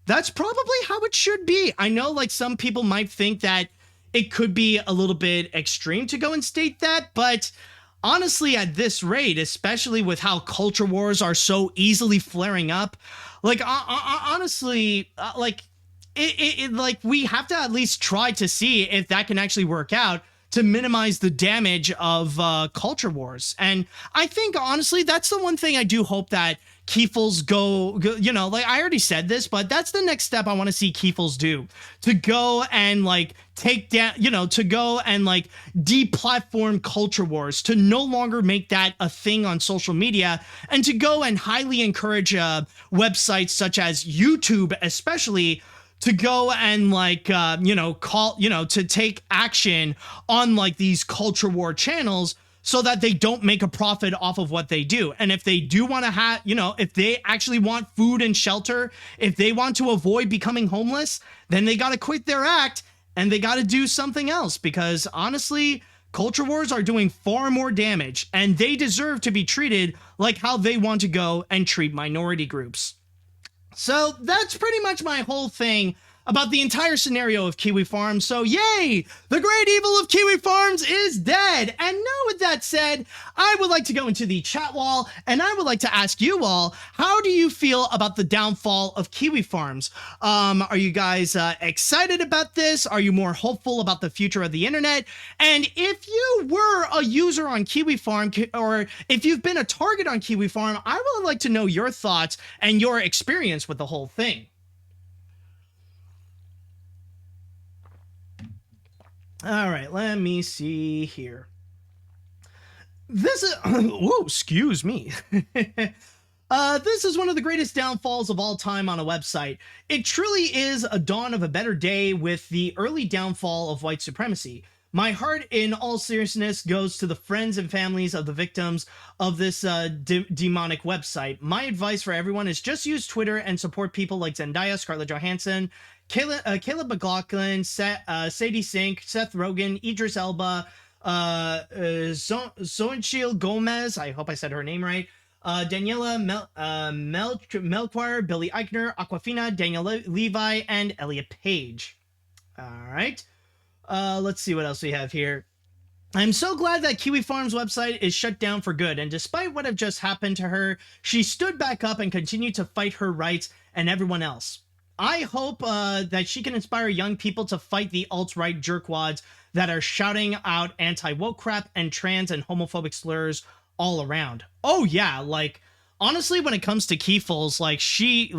that's probably how it should be. I know like some people might think that it could be a little bit extreme to go and state that, but honestly, at this rate, especially with how culture wars are so easily flaring up, like honestly, like we have to at least try to see if that can actually work out to minimize the damage of culture wars. And I think honestly, that's the one thing I do hope that Kiefels go, you know, like I already said this, but that's the next step I want to see Kiefels do, to go and like take down, you know, to go and like deplatform culture wars, to no longer make that a thing on social media, and to go and highly encourage websites such as YouTube, especially, to go and like, to take action on like these culture war channels, so that they don't make a profit off of what they do. And if they do want to have, if they actually want food and shelter, if they want to avoid becoming homeless, then they got to quit their act and they got to do something else, because honestly, culture wars are doing far more damage and they deserve to be treated like how they want to go and treat minority groups. So that's pretty much my whole thing about the entire scenario of Kiwi Farms. So yay, the great evil of Kiwi Farms is dead. And now with that said, I would like to go into the chat wall and I would like to ask you all, how do you feel about the downfall of Kiwi Farms? Are you guys excited about this? Are you more hopeful about the future of the internet? And if you were a user on Kiwi Farm, or if you've been a target on Kiwi Farm, I would like to know your thoughts and your experience with the whole thing. All right, let me see here. This is, whoa, excuse me. This is one of the greatest downfalls of all time on a website. It truly is a dawn of a better day with the early downfall of white supremacy. My heart, in all seriousness, goes to the friends and families of the victims of this demonic website. My advice for everyone is just use Twitter and support people like Zendaya, Scarlett Johansson, Caleb McLaughlin, Sadie Sink, Seth Rogen, Idris Elba, Xochitl Gomez, I hope I said her name right, Daniela Melchior, Billy Eichner, Aquafina, Daniel Levi, and Elliot Page. All right. Let's see what else we have here. I'm so glad that Kiwi Farms website is shut down for good, and despite what have just happened to her, she stood back up and continued to fight her rights and everyone else. I hope that she can inspire young people to fight the alt-right jerkwads that are shouting out anti-woke crap and trans and homophobic slurs all around. Oh yeah, like, honestly, when it comes to Kiefel's, like, she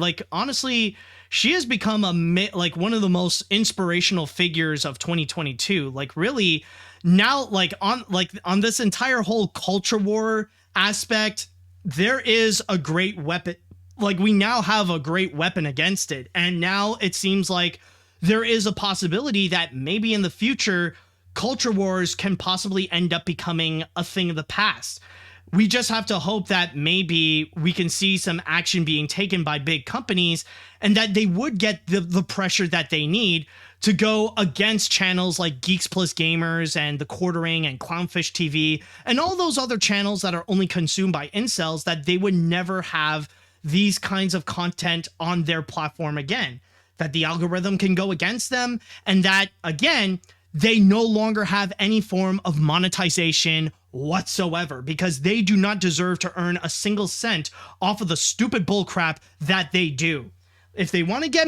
has become one of the most inspirational figures of 2022. Like, really, now, on this entire whole culture war aspect, there is a great weapon. Like, we now have a great weapon against it. And now it seems like there is a possibility that maybe in the future, culture wars can possibly end up becoming a thing of the past. We just have to hope that maybe we can see some action being taken by big companies and that they would get the pressure that they need to go against channels like Geeks Plus Gamers and The Quartering and Clownfish TV and all those other channels that are only consumed by incels, that they would never have these kinds of content on their platform again, that the algorithm can go against them, and that, again, they no longer have any form of monetization whatsoever, because they do not deserve to earn a single cent off of the stupid bullcrap that they do. If they want to get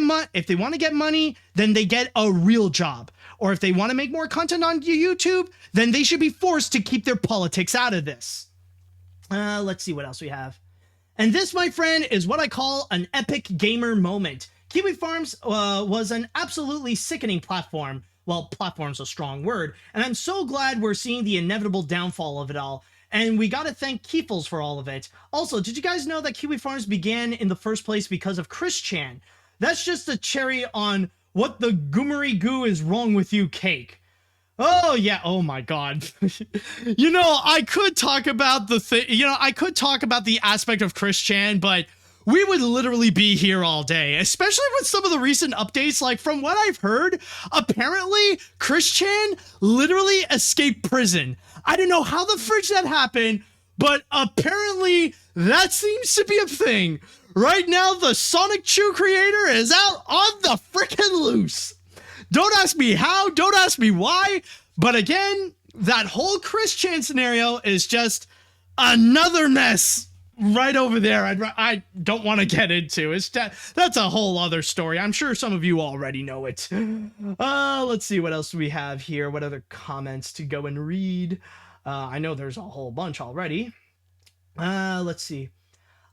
money, then they get a real job. Or if they want to make more content on YouTube, then they should be forced to keep their politics out of this. Let's see what else we have. And this, my friend, is what I call an epic gamer moment. Kiwi Farms was an absolutely sickening platform. Well, platform's a strong word, and I'm so glad we're seeing the inevitable downfall of it all. And we gotta thank Kiefels for all of it. Also, did you guys know that Kiwi Farms began in the first place because of Chris Chan? That's just a cherry on what the goomery goo is wrong with you cake. Oh yeah, oh my god. I could talk about the aspect of Chris Chan, but we would literally be here all day, especially with some of the recent updates. Like, from what I've heard, apparently Chris Chan literally escaped prison. I don't know how the fridge that happened, but apparently that seems to be a thing. Right now, the Sonic Chew creator is out on the frickin' loose. Don't ask me how, don't ask me why, but again, that whole Chris Chan scenario is just another mess right over there. I don't want to get into. That's a whole other story. I'm sure some of you already know it. Let's see what else we have here. What other comments to go and read? I know there's a whole bunch already. Let's see.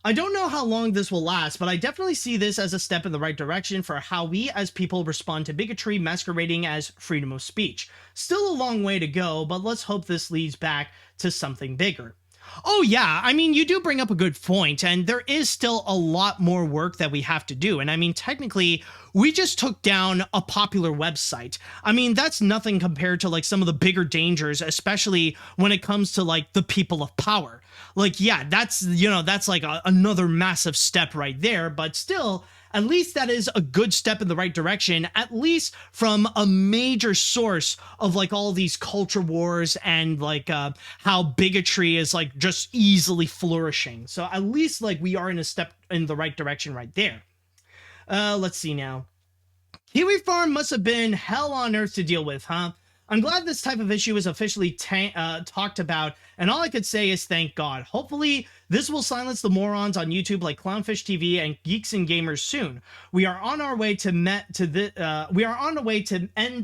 I don't know how long this will last, but I definitely see this as a step in the right direction for how we as people respond to bigotry masquerading as freedom of speech. Still a long way to go, but let's hope this leads back to something bigger. Oh yeah, I mean, you do bring up a good point, and there is still a lot more work that we have to do. And I mean, technically, we just took down a popular website. I mean, that's nothing compared to like some of the bigger dangers, especially when it comes to like the people of power. Like, yeah, that's like another massive step right there, but still, at least that is a good step in the right direction, at least from a major source of like all these culture wars and like how bigotry is like just easily flourishing. So at least like we are in a step in the right direction right there. Let's see now. Kiwi Farm must have been hell on earth to deal with, huh? I'm glad this type of issue is officially talked about, and all I could say is thank God. Hopefully, this will silence the morons on YouTube like Clownfish TV and Geeks and Gamers soon. We are on our way to end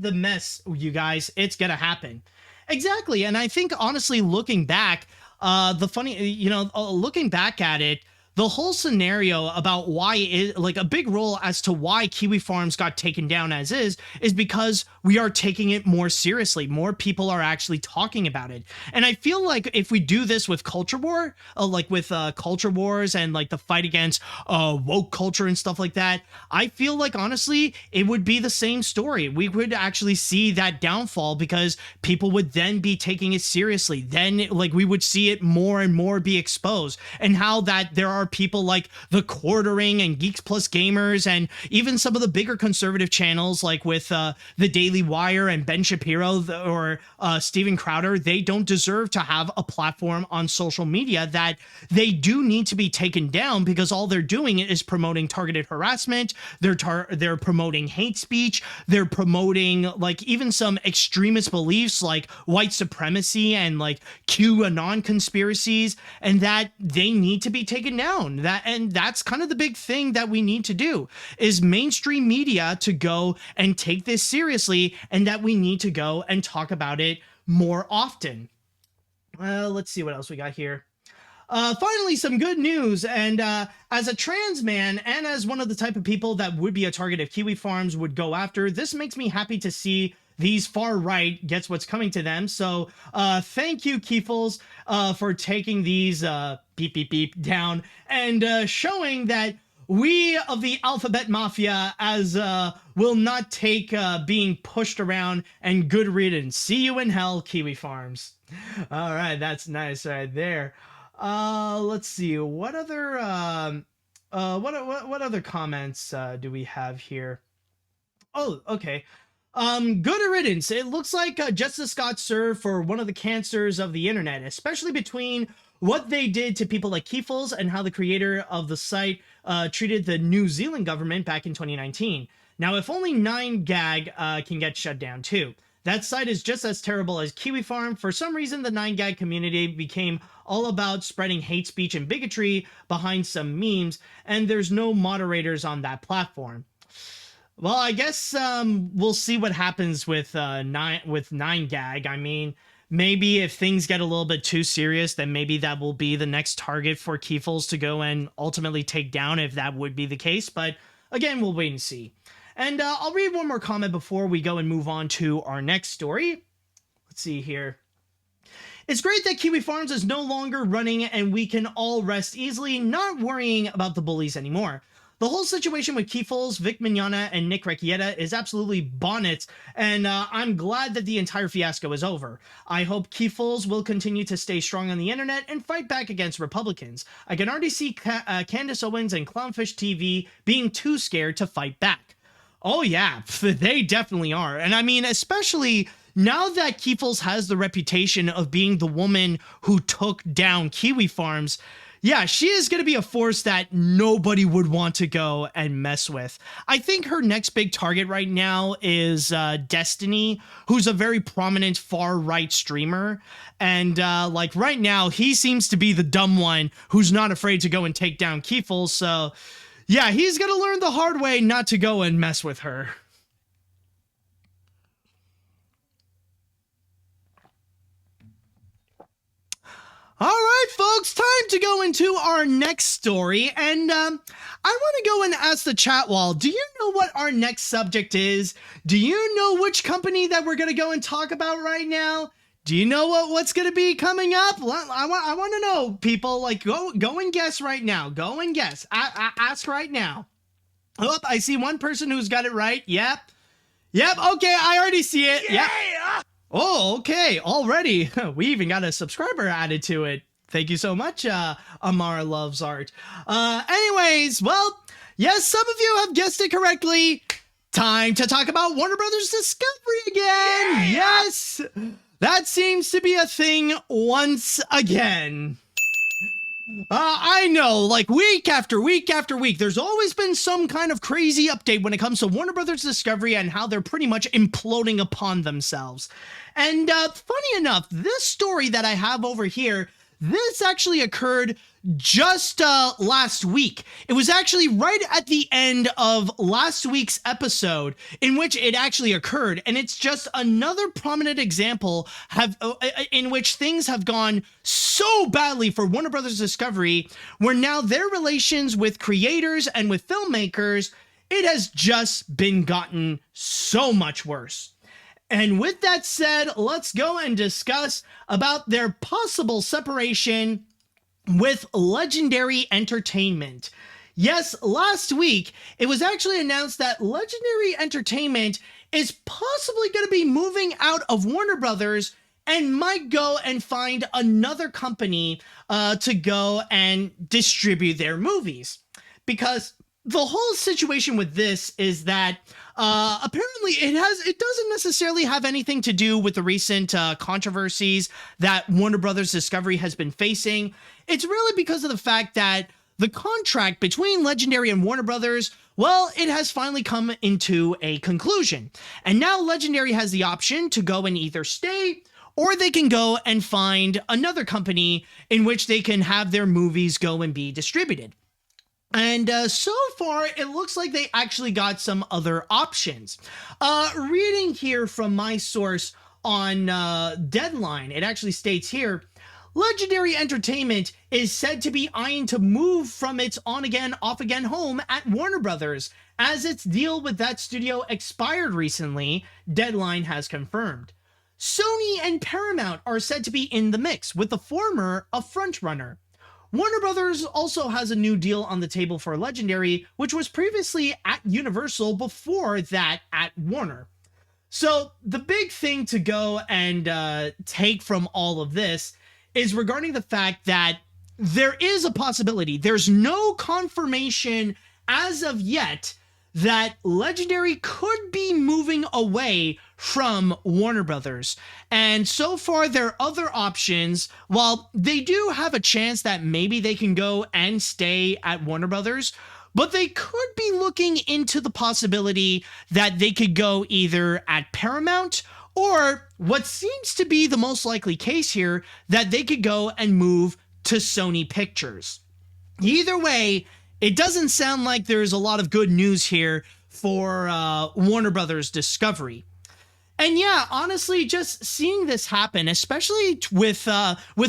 the mess, you guys. It's gonna happen. Exactly, and I think honestly, looking back, looking back at it, the whole scenario about why it, like a big role as to why Kiwi Farms got taken down as is because we are taking it more seriously. More people are actually talking about it. And I feel like if we do this with culture war, like with culture wars and like the fight against woke culture and stuff like that, I feel like honestly, it would be the same story. We would actually see that downfall because people would then be taking it seriously. Then like we would see it more and more be exposed, and how that there are people like The Quartering and Geeks Plus Gamers and even some of the bigger conservative channels like with the Daily Wire and Ben Shapiro or Steven Crowder. They don't deserve to have a platform on social media, that they do need to be taken down because all they're doing is promoting targeted harassment. They're promoting hate speech. They're promoting like even some extremist beliefs like white supremacy and like QAnon conspiracies, and that they need to be taken down. That's kind of the big thing that we need to do, is mainstream media to go and take this seriously, and that we need to go and talk about it more often. Let's see what else we got here. Finally, some good news. And as a trans man and as one of the type of people that would be a target of Kiwi Farms would go after, this makes me happy to see these far right gets what's coming to them. So thank you, Kiefels, for taking these beep, beep, beep down and showing that we of the Alphabet Mafia as will not take being pushed around, and good riddance. See you in hell, Kiwi Farms. All right, that's nice right there. Let's see, what other what other comments do we have here? Oh, okay. Good riddance. It looks like justice got served for one of the cancers of the internet, especially between what they did to people like Kiefels and how the creator of the site treated the New Zealand government back in 2019. Now, if only 9gag can get shut down too. That site is just as terrible as Kiwi Farm. For some reason, the 9gag community became all about spreading hate speech and bigotry behind some memes, and there's no moderators on that platform. Well, I guess we'll see what happens with 9gag. I mean, maybe if things get a little bit too serious, then maybe that will be the next target for Kiefels to go and ultimately take down, if that would be the case. But again, we'll wait and see. And I'll read one more comment before we go and move on to our next story. Let's see here. It's great that Kiwi Farms is no longer running and we can all rest easily, not worrying about the bullies anymore. The whole situation with Kiefels, Vic Mignogna, and Nick Rechietta is absolutely bonnets, and I'm glad that the entire fiasco is over. I hope Kiefels will continue to stay strong on the internet and fight back against Republicans. I can already see Candace Owens and Clownfish TV being too scared to fight back. Oh yeah, they definitely are. And I mean, especially now that Kiefels has the reputation of being the woman who took down Kiwi Farms, yeah, she is going to be a force that nobody would want to go and mess with. I think her next big target right now is Destiny, who's a very prominent far-right streamer. And like right now, he seems to be the dumb one who's not afraid to go and take down Kiefels. So yeah, he's going to learn the hard way not to go and mess with her. All right, folks, time to go into our next story. And I want to go and ask the chat wall, do you know what our next subject is? Do you know which company that we're going to go and talk about right now? Do you know what's going to be coming up? I want to know, people. Like, go and guess right now. Go and guess. Ask right now. Oh, I see one person who's got it right. Yep. Okay, I already see it. Yeah. Yep. Oh, okay. Already. We even got a subscriber added to it. Thank you so much, Amara Loves Art. Anyways, well, yes, some of you have guessed it correctly. Time to talk about Warner Brothers Discovery again. Yeah. Yes. That seems to be a thing once again. I know, like week after week after week, there's always been some kind of crazy update when it comes to Warner Brothers Discovery and how they're pretty much imploding upon themselves. And funny enough, this story that I have over here, this actually occurred just last week. It was actually right at the end of last week's episode in which it actually occurred, and it's just another prominent example in which things have gone so badly for Warner Brothers Discovery, where now their relations with creators and with filmmakers, it has just been gotten so much worse. And with that said, let's go and discuss about their possible separation with Legendary Entertainment. Yes, last week, it was actually announced that Legendary Entertainment is possibly going to be moving out of Warner Brothers and might go and find another company to go and distribute their movies. Because the whole situation with this is that apparently it doesn't necessarily have anything to do with the recent controversies that Warner Brothers Discovery has been facing. It's really because of the fact that the contract between Legendary and Warner Brothers, well, it has finally come into a conclusion. And now Legendary has the option to go and either stay, or they can go and find another company in which they can have their movies go and be distributed. And so far, it looks like they actually got some other options. Reading here from my source on Deadline, it actually states here, Legendary Entertainment is said to be eyeing to move from its on-again, off-again home at Warner Brothers, as its deal with that studio expired recently, Deadline has confirmed. Sony and Paramount are said to be in the mix, with the former a frontrunner. Warner Brothers also has a new deal on the table for Legendary, which was previously at Universal before that at Warner. So the big thing to go and take from all of this is regarding the fact that there is a possibility, there's no confirmation as of yet, that Legendary could be moving away from Warner Brothers. And so far, their other options, while they do have a chance that maybe they can go and stay at Warner Brothers, but they could be looking into the possibility that they could go either at Paramount, or what seems to be the most likely case here, that they could go and move to Sony Pictures. Either way, it doesn't sound like there's a lot of good news here for Warner Brothers Discovery. And yeah, honestly, just seeing this happen, especially with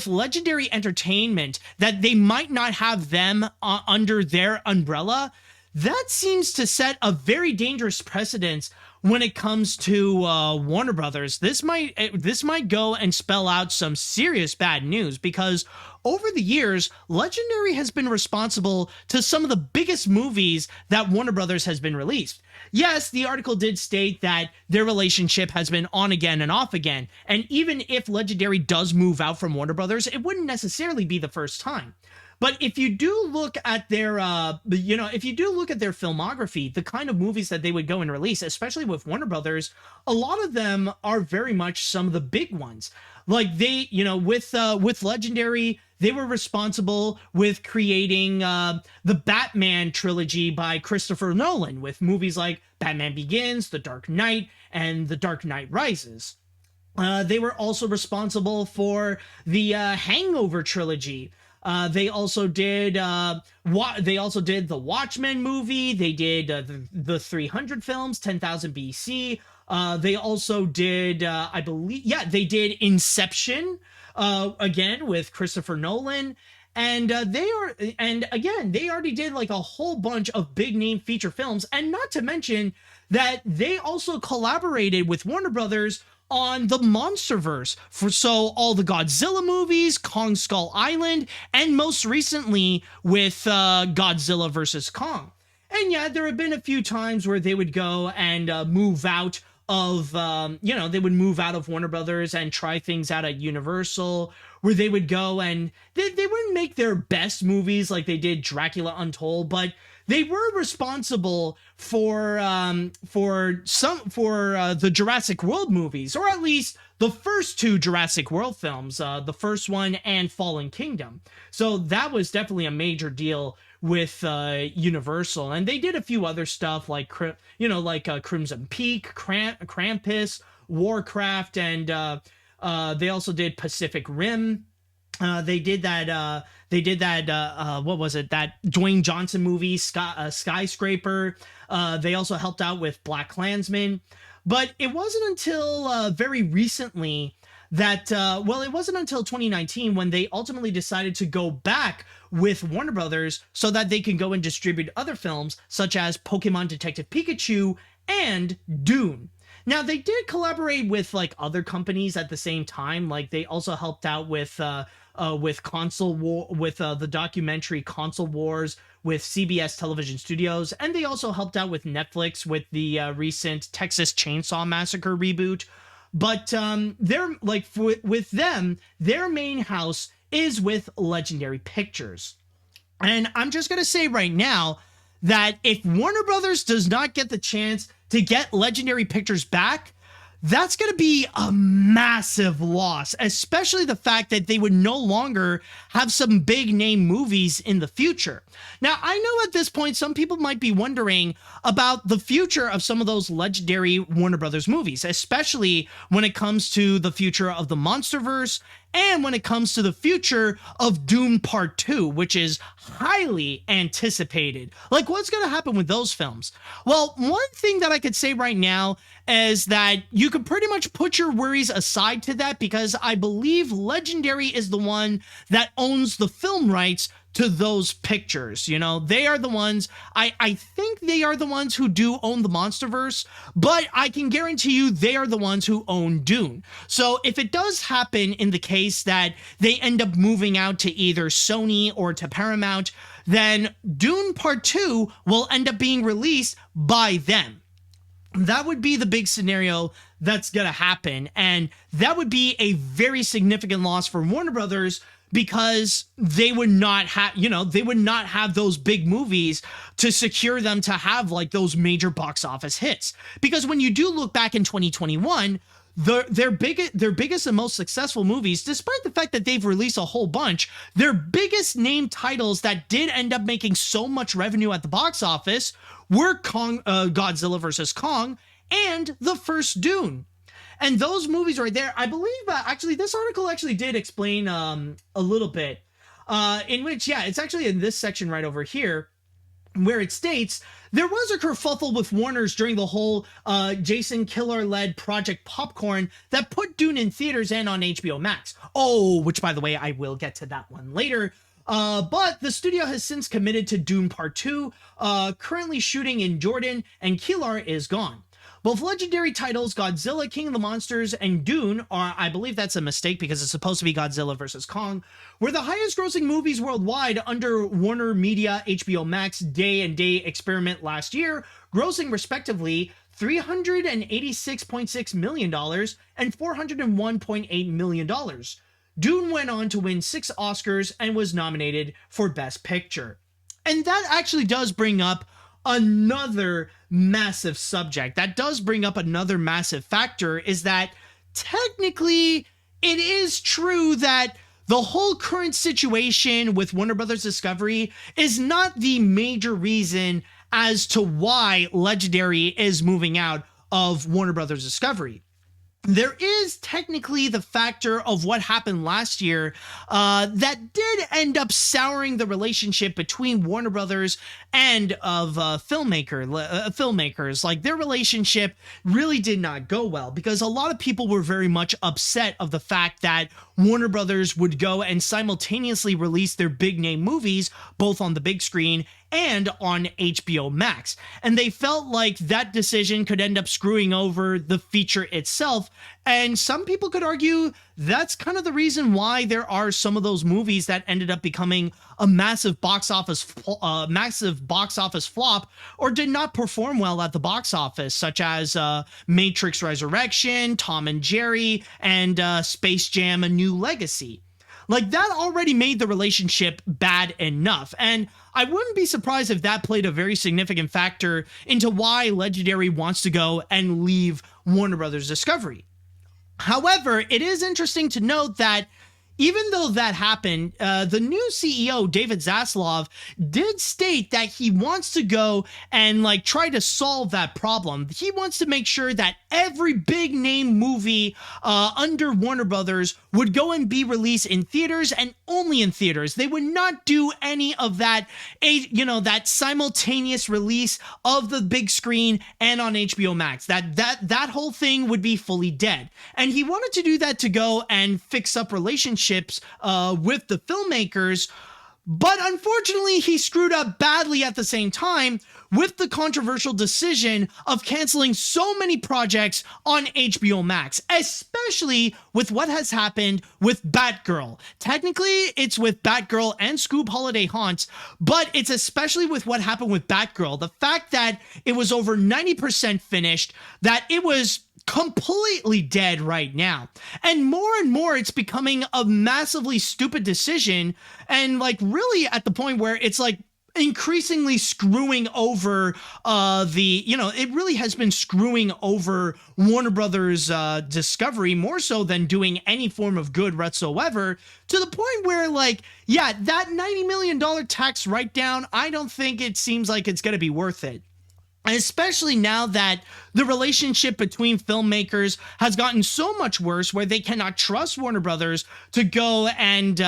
Legendary Entertainment, that they might not have them under their umbrella, that seems to set a very dangerous precedent when it comes to Warner Brothers. This might go and spell out some serious bad news, because over the years, Legendary has been responsible to some of the biggest movies that Warner Brothers has been released. Yes, the article did state that their relationship has been on again and off again, and even if Legendary does move out from Warner Brothers, it wouldn't necessarily be the first time. But if you do look at their, if you do look at their filmography, the kind of movies that they would go and release, especially with Warner Brothers, a lot of them are very much some of the big ones. Like they, with Legendary, they were responsible with creating the Batman trilogy by Christopher Nolan, with movies like Batman Begins, The Dark Knight, and The Dark Knight Rises. They were also responsible for the Hangover trilogy. They also did the Watchmen movie. They did the 300 films, 10,000 BC. They also did, they did Inception, again with Christopher Nolan. And they already did like a whole bunch of big name feature films, and not to mention that they also collaborated with Warner Brothers on the Monsterverse, so all the Godzilla movies, Kong Skull Island, and most recently with Godzilla vs. Kong. And yeah, there have been a few times where they would go and move out of, they would move out of Warner Brothers and try things out at Universal, where they would go and they wouldn't make their best movies like they did Dracula Untold, but they were responsible for the Jurassic World movies, or at least the first two Jurassic World films, the first one and Fallen Kingdom. So that was definitely a major deal with Universal, and they did a few other stuff like Crimson Peak, Krampus, Warcraft, and they also did Pacific Rim. They did that. What was it? That Dwayne Johnson movie, Skyscraper. They also helped out with Black Klansman. But it wasn't until very recently that, it wasn't until 2019 when they ultimately decided to go back with Warner Brothers so that they can go and distribute other films such as Pokemon Detective Pikachu and Dune. Now, they did collaborate with like other companies at the same time. Like they also helped out with Console War, with the documentary Console Wars with CBS Television Studios, and they also helped out with Netflix with the recent Texas Chainsaw Massacre reboot. But they're like with them, their main house is with Legendary Pictures. And I'm just gonna say right now that if Warner Brothers does not get the chance to get Legendary Pictures back, that's going to be a massive loss, especially the fact that they would no longer have some big name movies in the future. Now, I know at this point, some people might be wondering about the future of some of those legendary Warner Brothers movies, especially when it comes to the future of the Monsterverse and when it comes to the future of Dune Part 2, which is highly anticipated. Like, what's going to happen with those films? Well, one thing that I could say right now is that you could pretty much put your worries aside to that, because I believe Legendary is the one that owns the film rights to those pictures. You know, they are the ones, I think they are the ones who do own the Monsterverse, but I can guarantee you they are the ones who own Dune. So if it does happen in the case that they end up moving out to either Sony or to Paramount, then Dune Part 2 will end up being released by them. That would be the big scenario that's going to happen. And that would be a very significant loss for Warner Brothers, because they would not have, they would not have those big movies to secure them to have like those major box office hits. Because when you do look back in 2021, their biggest and most successful movies, despite the fact that they've released a whole bunch, their biggest name titles that did end up making so much revenue at the box office were Godzilla vs. Kong and the first Dune. And those movies right there, I believe, actually, this article actually did explain a little bit, in which, it's actually in this section right over here, where it states, there was a kerfuffle with Warner's during the whole Jason Kilar-led Project Popcorn that put Dune in theaters and on HBO Max. Oh, which, by the way, I will get to that one later. But the studio has since committed to Dune Part 2, currently shooting in Jordan, and Kilar is gone. Both legendary titles, Godzilla, King of the Monsters, and Dune, I believe that's a mistake because it's supposed to be Godzilla vs. Kong, were the highest grossing movies worldwide under Warner Media HBO Max Day and Day experiment last year, grossing respectively $386.6 million and $401.8 million. Dune went on to win 6 Oscars and was nominated for Best Picture. And that actually does bring up another massive subject. That does bring up another massive factor, is that technically it is true that the whole current situation with Warner Brothers Discovery is not the major reason as to why Legendary is moving out of Warner Brothers Discovery. There is technically the factor of what happened last year that did end up souring the relationship between Warner Brothers and of filmmakers. Like, their relationship really did not go well, because a lot of people were very much upset of the fact that Warner Brothers would go and simultaneously release their big name movies both on the big screen and on HBO Max. And they felt like that decision could end up screwing over the feature itself. And some people could argue that's kind of the reason why there are some of those movies that ended up becoming a massive box office flop, or did not perform well at the box office, such as Matrix Resurrection, Tom and Jerry, and Space Jam: A New Legacy. Like, that already made the relationship bad enough, and I wouldn't be surprised if that played a very significant factor into why Legendary wants to go and leave Warner Brothers Discovery. However, it is interesting to note that even though that happened, the new CEO, David Zaslav, did state that he wants to go and like try to solve that problem. He wants to make sure that every big name movie under Warner Brothers would go and be released in theaters and only in theaters. They would not do any of that, that simultaneous release of the big screen and on HBO Max. That whole thing would be fully dead. And he wanted to do that to go and fix up relationships with the filmmakers, but unfortunately he screwed up badly at the same time with the controversial decision of canceling so many projects on HBO Max, especially with what has happened with Batgirl. Technically, it's with Batgirl and Scoob Holiday Haunts, but it's especially with what happened with Batgirl. The fact that it was over 90% finished, that it was completely dead right now. And more it's becoming a massively stupid decision, and like really at the point where it's like increasingly screwing over it really has been screwing over Warner Brothers Discovery more so than doing any form of good whatsoever, to the point where like, yeah, that $90 million tax write-down, I don't think it seems like it's going to be worth it. Especially now that the relationship between filmmakers has gotten so much worse, where they cannot trust Warner Brothers to go and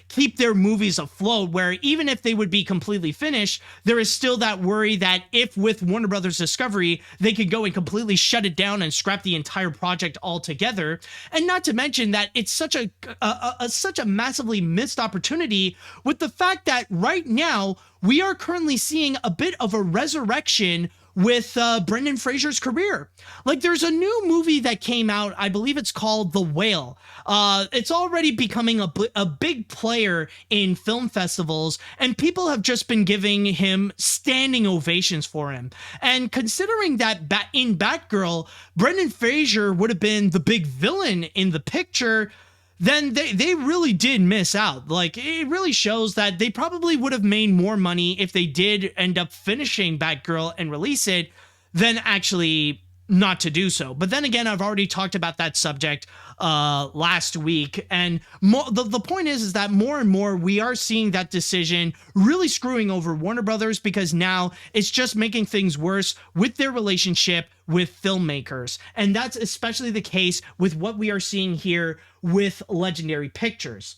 keep their movies afloat, where even if they would be completely finished, there is still that worry that if with Warner Brothers Discovery, they could go and completely shut it down and scrap the entire project altogether. And not to mention that it's such a massively missed opportunity, with the fact that right now we are currently seeing a bit of a resurrection with Brendan Fraser's career. Like, there's a new movie that came out, I believe it's called The Whale. It's already becoming a big player in film festivals, and people have just been giving him standing ovations for him. And considering that in Batgirl, Brendan Fraser would have been the big villain in the picture, then they really did miss out. Like, it really shows that they probably would have made more money if they did end up finishing Batgirl and release it than actually not to do so. But then again, I've already talked about that subject last week, and the point is that more and more we are seeing that decision really screwing over Warner Brothers, because now it's just making things worse with their relationship with filmmakers. And that's especially the case with what we are seeing here with Legendary Pictures.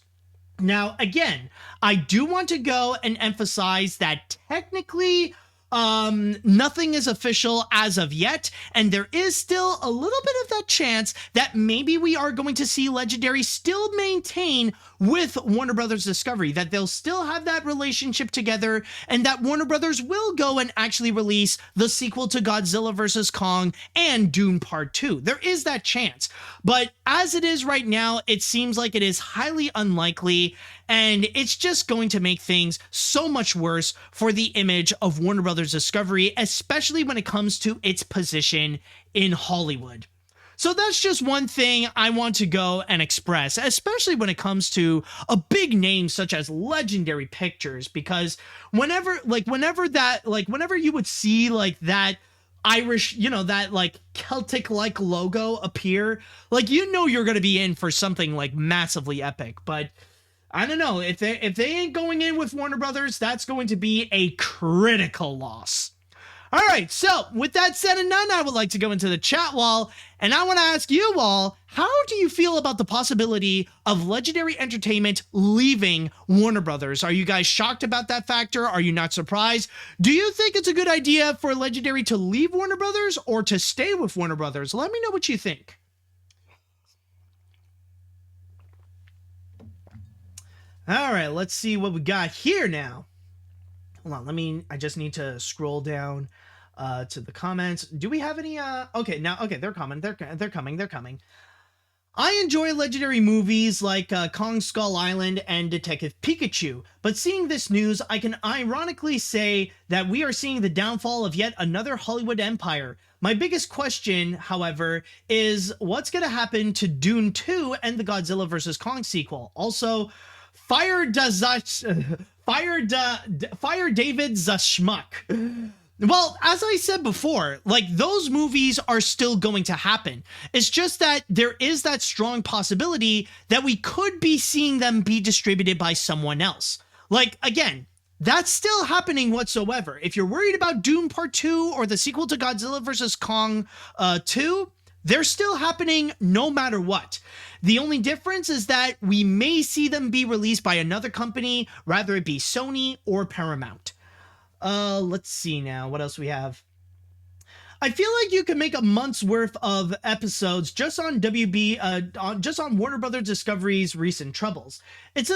Now, again, I do want to go and emphasize that technically nothing is official as of yet, and there is still a little bit of that chance that maybe we are going to see Legendary still maintain with Warner Brothers Discovery, that they'll still have that relationship together, and that Warner Brothers will go and actually release the sequel to Godzilla vs. Kong and Dune Part 2. There is that chance, but as it is right now, it seems like it is highly unlikely, and it's just going to make things so much worse for the image of Warner Brothers Discovery, especially when it comes to its position in Hollywood. So that's just one thing I want to go and express, especially when it comes to a big name such as Legendary Pictures, because whenever you would see like that Irish, that like Celtic like logo appear, like, you're going to be in for something like massively epic. But I don't know, if they ain't going in with Warner Brothers, that's going to be a critical loss. All right, so with that said and done, I would like to go into the chat wall, and I want to ask you all, how do you feel about the possibility of Legendary Entertainment leaving Warner Brothers? Are you guys shocked about that factor? Are you not surprised? Do you think it's a good idea for Legendary to leave Warner Brothers or to stay with Warner Brothers? Let me know what you think. All right, let's see what we got here now. Hold on, I just need to scroll down to the comments. Do we have any, okay, they're coming, they're coming. I enjoy Legendary movies like Kong Skull Island and Detective Pikachu, but seeing this news, I can ironically say that we are seeing the downfall of yet another Hollywood empire. My biggest question, however, is what's going to happen to Dune 2 and the Godzilla vs. Kong sequel? Also, Fire David Zashmuck. Well, as I said before, like those movies are still going to happen. It's just that there is that strong possibility that we could be seeing them be distributed by someone else. Like, again, that's still happening whatsoever. If you're worried about Dune Part 2 or the sequel to Godzilla vs. Kong 2, they're still happening no matter what. The only difference is that we may see them be released by another company, rather it be Sony or Paramount. Let's see now. What else we have? I feel like you could make a month's worth of episodes just on just on Warner Brothers Discovery's recent troubles. It's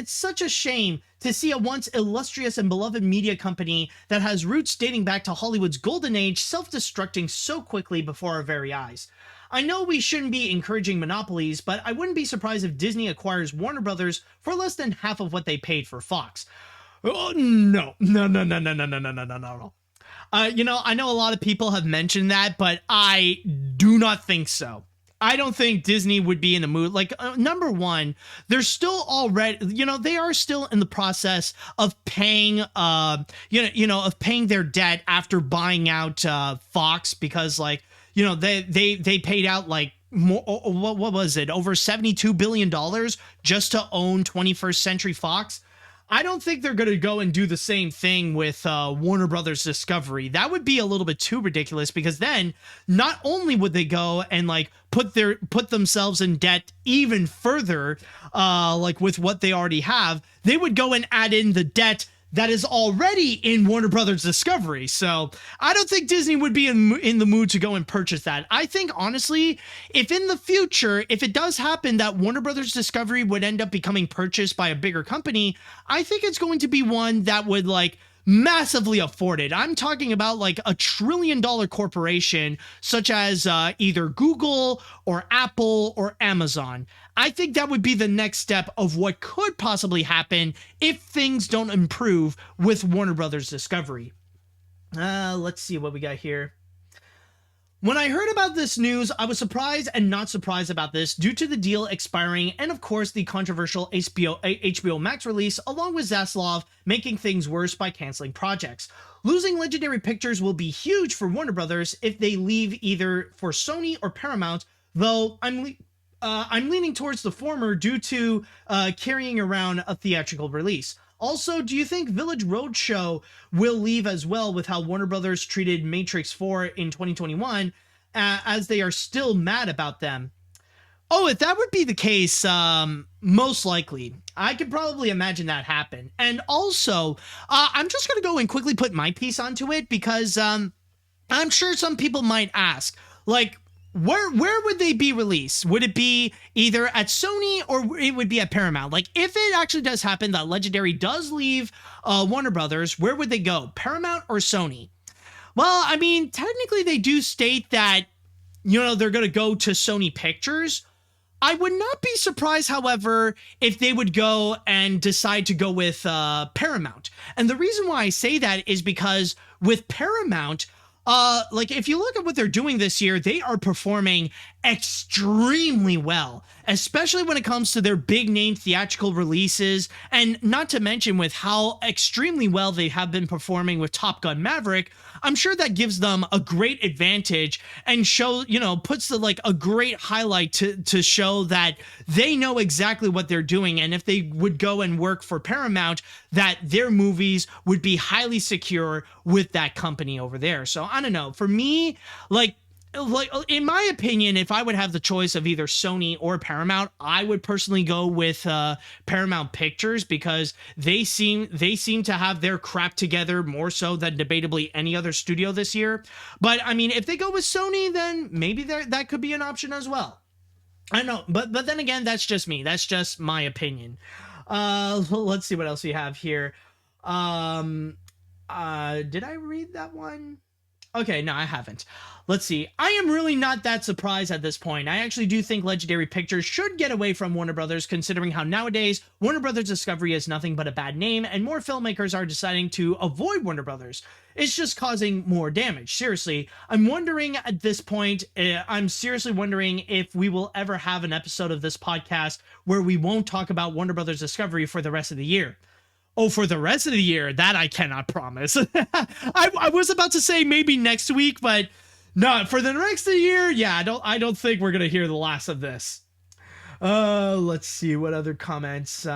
such a shame to see a once illustrious and beloved media company that has roots dating back to Hollywood's golden age self-destructing so quickly before our very eyes. I know we shouldn't be encouraging monopolies, but I wouldn't be surprised if Disney acquires Warner Brothers for less than half of what they paid for Fox. Oh, no. You know, I know a lot of people have mentioned that, but I do not think so. I don't think Disney would be in the mood. Like, number one, they're still already, you know, they are still in the process of paying, of paying their debt after buying out Fox, because, like, you know, they paid out like more, what was it, over $72 billion just to own 21st Century Fox. I don't think they're going to go and do the same thing with Warner Brothers Discovery. That would be a little bit too ridiculous, because then not only would they go and like put themselves in debt even further, like with what they already have, they would go and add in the debt that is already in Warner Brothers Discovery. So I don't think Disney would be in the mood to go and purchase that. I think, honestly, if in the future, if it does happen that Warner Brothers Discovery would end up becoming purchased by a bigger company, I think it's going to be one that would like massively afford it. I'm talking about like $1 trillion corporation such as either Google or Apple or Amazon. I think that would be the next step of what could possibly happen if things don't improve with Warner Brothers Discovery. Let's see what we got here. When I heard about this news, I was surprised and not surprised about this due to the deal expiring and, of course, the controversial HBO Max release, along with Zaslav making things worse by canceling projects. Losing Legendary Pictures will be huge for Warner Brothers if they leave either for Sony or Paramount, though I'm leaning towards the former due to carrying around a theatrical release. Also, do you think Village Roadshow will leave as well with how Warner Brothers treated Matrix 4 in 2021, as they are still mad about them? Oh, if that would be the case, most likely. I could probably imagine that happen. And also, I'm just going to go and quickly put my piece onto it, because I'm sure some people might ask, like, where would they be released? Would it be either at Sony or it would be at Paramount? Like, if it actually does happen that Legendary does leave Warner Brothers, where would they go? Paramount or Sony? Well, I mean, technically they do state that, you know, they're going to go to Sony Pictures. I would not be surprised, however, if they would go and decide to go with Paramount. And the reason why I say that is because with Paramount, like, if you look at what they're doing this year, they are performing extremely well, especially when it comes to their big name theatrical releases, and not to mention with how extremely well they have been performing with Top Gun Maverick. I'm sure that gives them a great advantage and puts like a great highlight to show that they know exactly what they're doing. And if they would go and work for Paramount, that their movies would be highly secure with that company over there. So I don't know. For me, like in my opinion, if I would have the choice of either Sony or Paramount, I would personally go with Paramount Pictures, because they seem to have their crap together more so than debatably any other studio this year. But I mean, if they go with Sony, then maybe that could be an option as well. I know, but then again, that's just me. That's just my opinion. Let's see what else we have here. Did I read that one? Okay, no, I haven't. Let's see. I am really not that surprised at this point. I actually do think Legendary Pictures should get away from Warner Brothers, considering how nowadays Warner Brothers Discovery is nothing but a bad name, and more filmmakers are deciding to avoid Warner Brothers. It's just causing more damage. Seriously, I'm wondering at this point, I'm seriously wondering if we will ever have an episode of this podcast where we won't talk about Warner Brothers Discovery for the rest of the year. Oh, for the rest of the year, that I cannot promise. I was about to say maybe next week, but no, for the rest of the year, yeah, I don't think we're gonna hear the last of this. Let's see what other comments.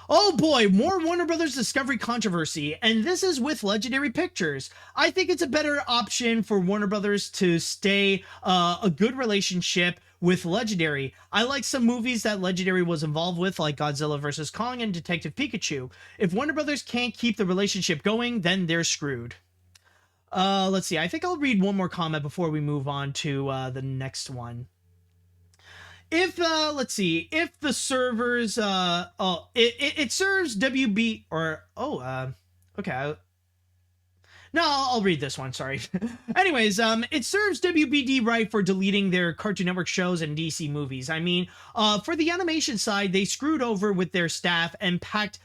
Oh boy, more Warner Brothers Discovery controversy, and this is with Legendary Pictures. I think it's a better option for Warner Brothers to stay a good relationship with Legendary. I like some movies that Legendary was involved with, like Godzilla vs. Kong and Detective Pikachu. If Warner Brothers can't keep the relationship going, then they're screwed. Let's see, I think I'll read one more comment before we move on to the next one. If let's see, if the servers it serves WB or okay, no, I'll read this one, sorry. Anyways, it serves WBD right for deleting their Cartoon Network shows and DC movies. I mean, for the animation side, they screwed over with their staff and practically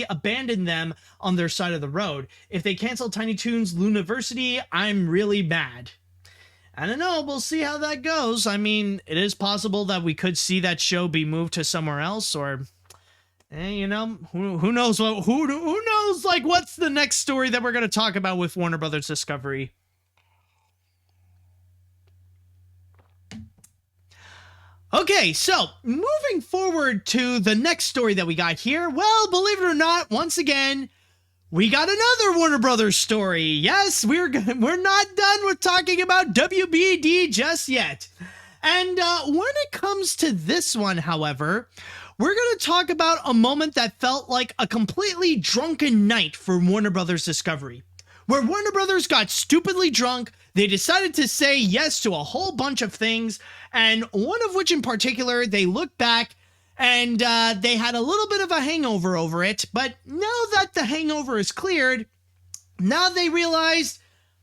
abandoned them on their side of the road. If they cancel Tiny Toons Luniversity, I'm really mad. I don't know. We'll see how that goes. I mean, it is possible that we could see that show be moved to somewhere else, or, you know, who knows what? Who knows? Like, what's the next story that we're going to talk about with Warner Brothers Discovery? Okay, so moving forward to the next story that we got here. Well, believe it or not, once again, we got another Warner Brothers story. Yes, we're not done with talking about WBD just yet. And when it comes to this one, however, we're going to talk about a moment that felt like a completely drunken night for Warner Brothers Discovery, where Warner Brothers got stupidly drunk. They decided to say yes to a whole bunch of things, and one of which in particular, they looked back and they had a little bit of a hangover over it. But now that the hangover is cleared, now they realized,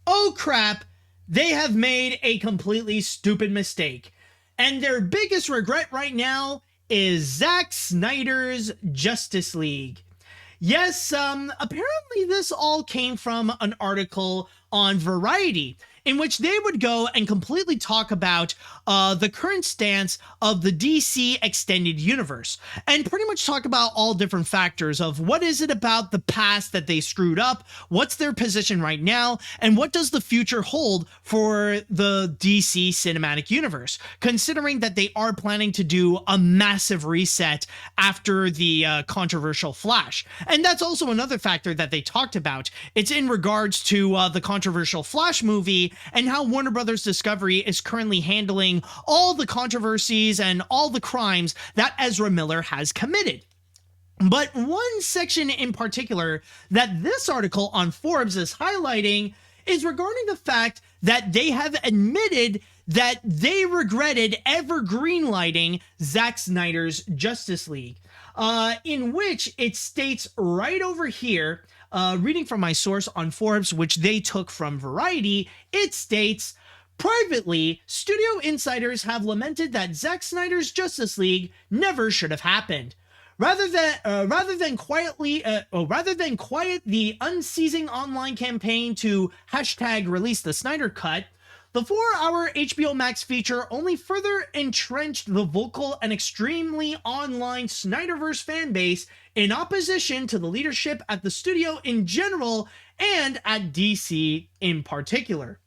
oh crap, they have made a completely stupid mistake. And their biggest regret right now is Zack Snyder's Justice League. Yes, apparently this all came from an article on Variety, in which they would go and completely talk about the current stance of the DC extended universe, and pretty much talk about all different factors of what is it about the past that they screwed up, what's their position right now, and what does the future hold for the DC cinematic universe, considering that they are planning to do a massive reset after the controversial Flash. And that's also another factor that they talked about. It's in regards to the controversial Flash movie and how Warner Brothers Discovery is currently handling all the controversies and all the crimes that Ezra Miller has committed. But one section in particular that this article on Forbes is highlighting is regarding the fact that they have admitted that they regretted ever greenlighting Zack Snyder's Justice League, in which it states right over here, reading from my source on Forbes, which they took from Variety, it states, privately, studio insiders have lamented that Zack Snyder's Justice League never should have happened. Rather than quiet the unceasing online campaign to #release the Snyder Cut, the 4-hour HBO Max feature only further entrenched the vocal and extremely online Snyderverse fanbase in opposition to the leadership at the studio in general and at DC in particular.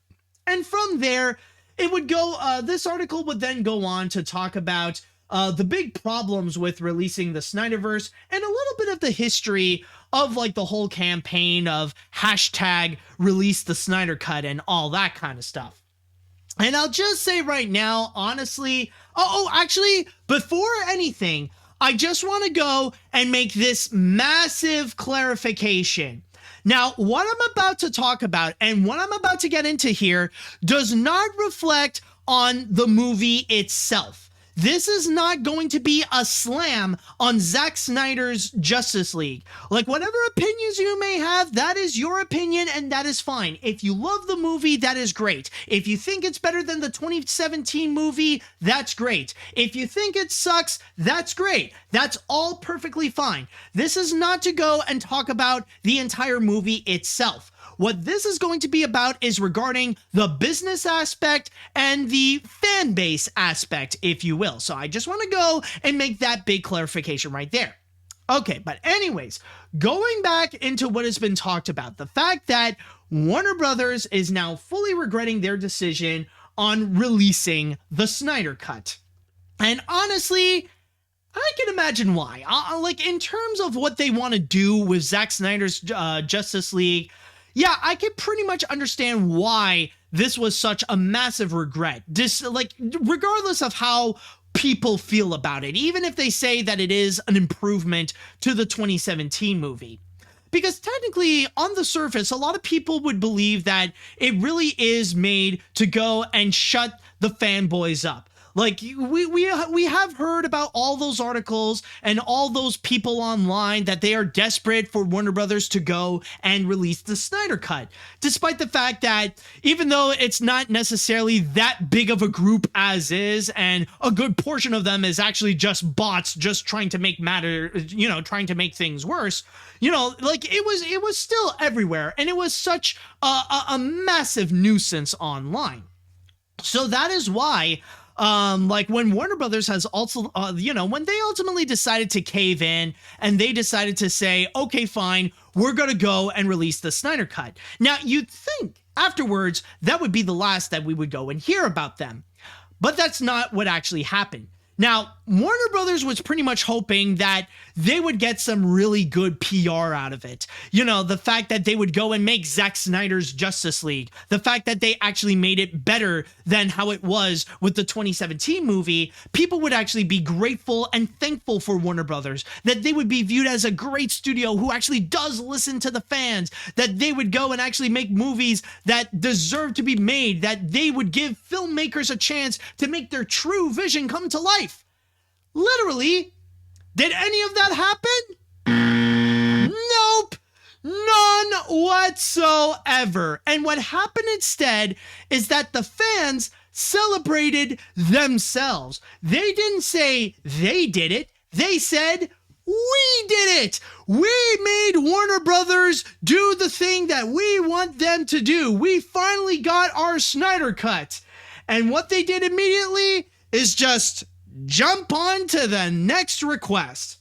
And from there, it would go, this article would then go on to talk about the big problems with releasing the Snyderverse and a little bit of the history of like the whole campaign of #release the Snyder Cut and all that kind of stuff. And I'll just say right now, honestly, actually, before anything, I just want to go and make this massive clarification. Now, what I'm about to talk about and what I'm about to get into here does not reflect on the movie itself. This is not going to be a slam on Zack Snyder's Justice League. Like, whatever opinions you may have, that is your opinion, and that is fine. If you love the movie, that is great. If you think it's better than the 2017 movie, that's great. If you think it sucks, that's great. That's all perfectly fine. This is not to go and talk about the entire movie itself. What this is going to be about is regarding the business aspect and the fan base aspect, if you will. So I just want to go and make that big clarification right there. Okay, but anyways, going back into what has been talked about, the fact that Warner Brothers is now fully regretting their decision on releasing the Snyder Cut. And honestly, I can imagine why. Like, in terms of what they want to do with Zack Snyder's Justice League, yeah, I can pretty much understand why this was such a massive regret. Regardless of how people feel about it, even if they say that it is an improvement to the 2017 movie. Because technically, on the surface, a lot of people would believe that it really is made to go and shut the fanboys up. Like, we have heard about all those articles and all those people online that they are desperate for Warner Brothers to go and release the Snyder Cut. Despite the fact that even though it's not necessarily that big of a group as is, and a good portion of them is actually just bots just trying to make trying to make things worse, like it was still everywhere. And it was such a massive nuisance online. So that is why like when Warner Brothers has also, when they ultimately decided to cave in and they decided to say, okay, fine, we're going to go and release the Snyder Cut. Now, you'd think afterwards that would be the last that we would go and hear about them. But that's not what actually happened. Now, Warner Brothers was pretty much hoping that they would get some really good PR out of it. The fact that they would go and make Zack Snyder's Justice League, the fact that they actually made it better than how it was with the 2017 movie, people would actually be grateful and thankful for Warner Brothers, that they would be viewed as a great studio who actually does listen to the fans, that they would go and actually make movies that deserve to be made, that they would give filmmakers a chance to make their true vision come to life. Literally, did any of that happen? Nope. None whatsoever. And what happened instead is that the fans celebrated themselves. They didn't say they did it. They said, we did it. We made Warner Brothers do the thing that we want them to do. We finally got our Snyder Cut. And what they did immediately is just jump on to the next request.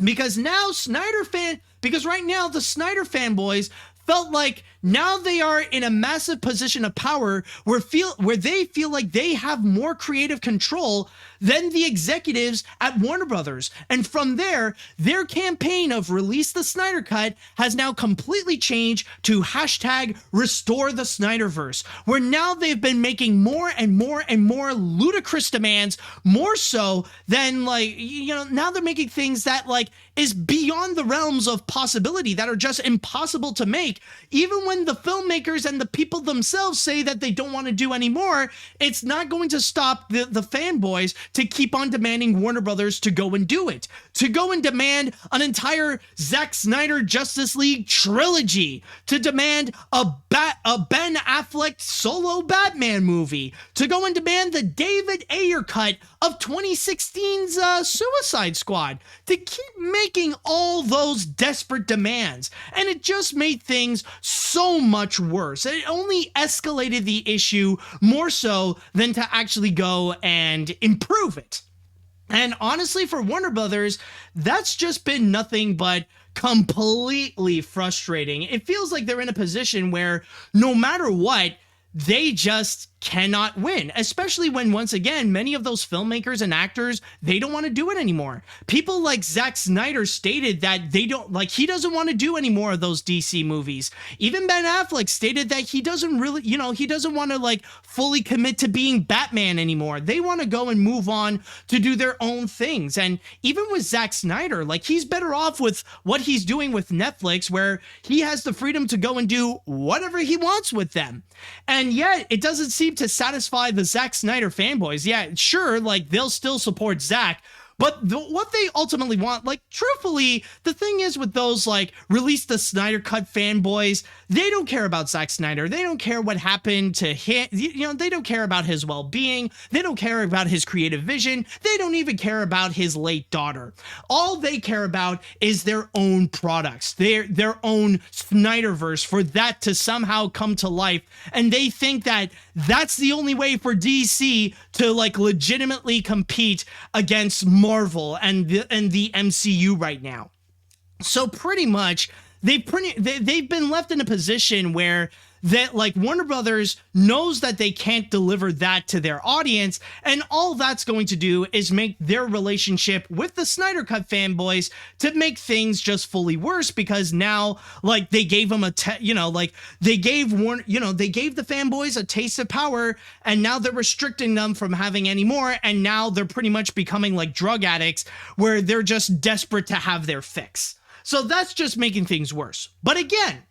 Because right now the Snyder fanboys felt like now they are in a massive position of power where they feel like they have more creative control than the executives at Warner Brothers. And from there, their campaign of release the Snyder Cut has now completely changed to hashtag restore the Snyderverse, where now they've been making more and more and more ludicrous demands, more so than now they're making things that is beyond the realms of possibility, that are just impossible to make. Even when the filmmakers and the people themselves say that they don't want to do anymore, it's not going to stop the fanboys to keep on demanding Warner Brothers to go and do it, to go and demand an entire Zack Snyder Justice League trilogy, to demand a Ben Affleck solo Batman movie, to go and demand the David Ayer cut of 2016's Suicide Squad, to keep making all those desperate demands. And it just made things so much worse. It only escalated the issue more so than to actually go and improve it. And honestly, for Warner Brothers, that's just been nothing but completely frustrating. It feels like they're in a position where no matter what, they just cannot win, especially when, once again, many of those filmmakers and actors, they don't want to do it anymore. People like Zack Snyder stated that he doesn't want to do any more of those DC movies. Even Ben Affleck stated that he doesn't really, he doesn't want to fully commit to being Batman anymore. They want to go and move on to do their own things. And even with Zack Snyder, he's better off with what he's doing with Netflix, where he has the freedom to go and do whatever he wants with them. And yet it doesn't seem to satisfy the Zack Snyder fanboys. Yeah, sure, they'll still support Zack, but what they ultimately want, truthfully, the thing is with those, release the Snyder Cut fanboys, they don't care about Zack Snyder. They don't care what happened to him. They don't care about his well-being. They don't care about his creative vision. They don't even care about his late daughter. All they care about is their own products, their own Snyderverse, for that to somehow come to life. And they think that that's the only way for DC to legitimately compete against Marvel and the MCU right now. So pretty much they've been left in a position where that like Warner Brothers knows that they can't deliver that to their audience, and all that's going to do is make their relationship with the Snyder Cut fanboys to make things just fully worse, because now like they gave them they gave the fanboys a taste of power, and now they're restricting them from having any more, and now they're pretty much becoming like drug addicts where they're just desperate to have their fix. So that's just making things worse. But again,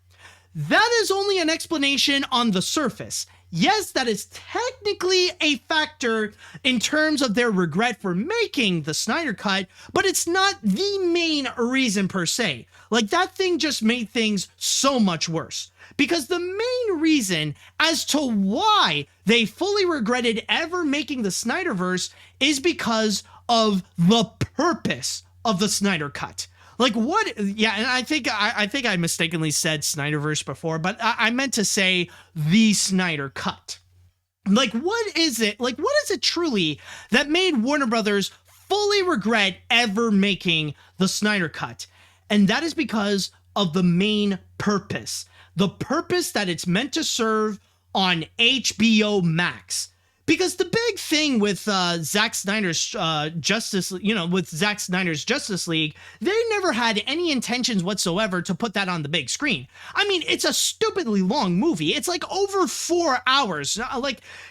that is only an explanation on the surface. Yes, that is technically a factor in terms of their regret for making the Snyder Cut, but it's not the main reason per se. Like, that thing just made things so much worse. Because the main reason as to why they fully regretted ever making the Snyderverse is because of the purpose of the Snyder Cut. Like, what? Yeah, and I think I mistakenly said Snyderverse before, but I meant to say the Snyder Cut. Like, what is it? Like, what is it truly that made Warner Brothers fully regret ever making the Snyder Cut? And that is because of the main purpose. The purpose that it's meant to serve on HBO Max. Because the big thing with Zack Snyder's Justice League, they never had any intentions whatsoever to put that on the big screen. I mean, it's a stupidly long movie. It's like over 4 hours.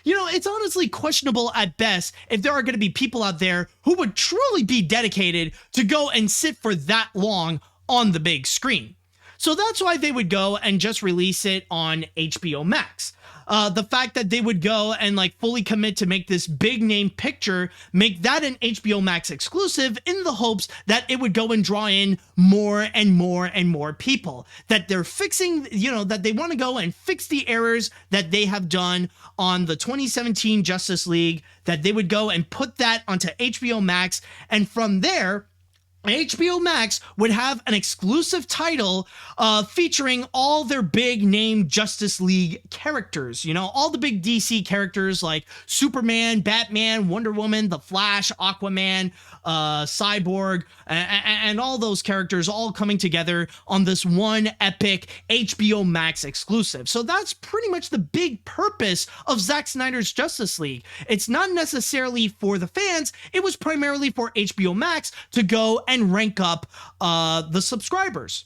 It's honestly questionable at best if there are going to be people out there who would truly be dedicated to go and sit for that long on the big screen. So that's why they would go and just release it on HBO Max. The fact that they would go and like fully commit to make this big name picture, make that an HBO Max exclusive in the hopes that it would go and draw in more and more and more people. That they're fixing, that they want to go and fix the errors that they have done on the 2017 Justice League, that they would go and put that onto HBO Max. And from there, HBO Max would have an exclusive title featuring all their big name Justice League characters, all the big DC characters like Superman, Batman, Wonder Woman, The Flash, Aquaman, Cyborg, and all those characters all coming together on this one epic HBO Max exclusive. So that's pretty much the big purpose of Zack Snyder's Justice League. It's not necessarily for the fans, it was primarily for HBO Max to go and rank up the subscribers.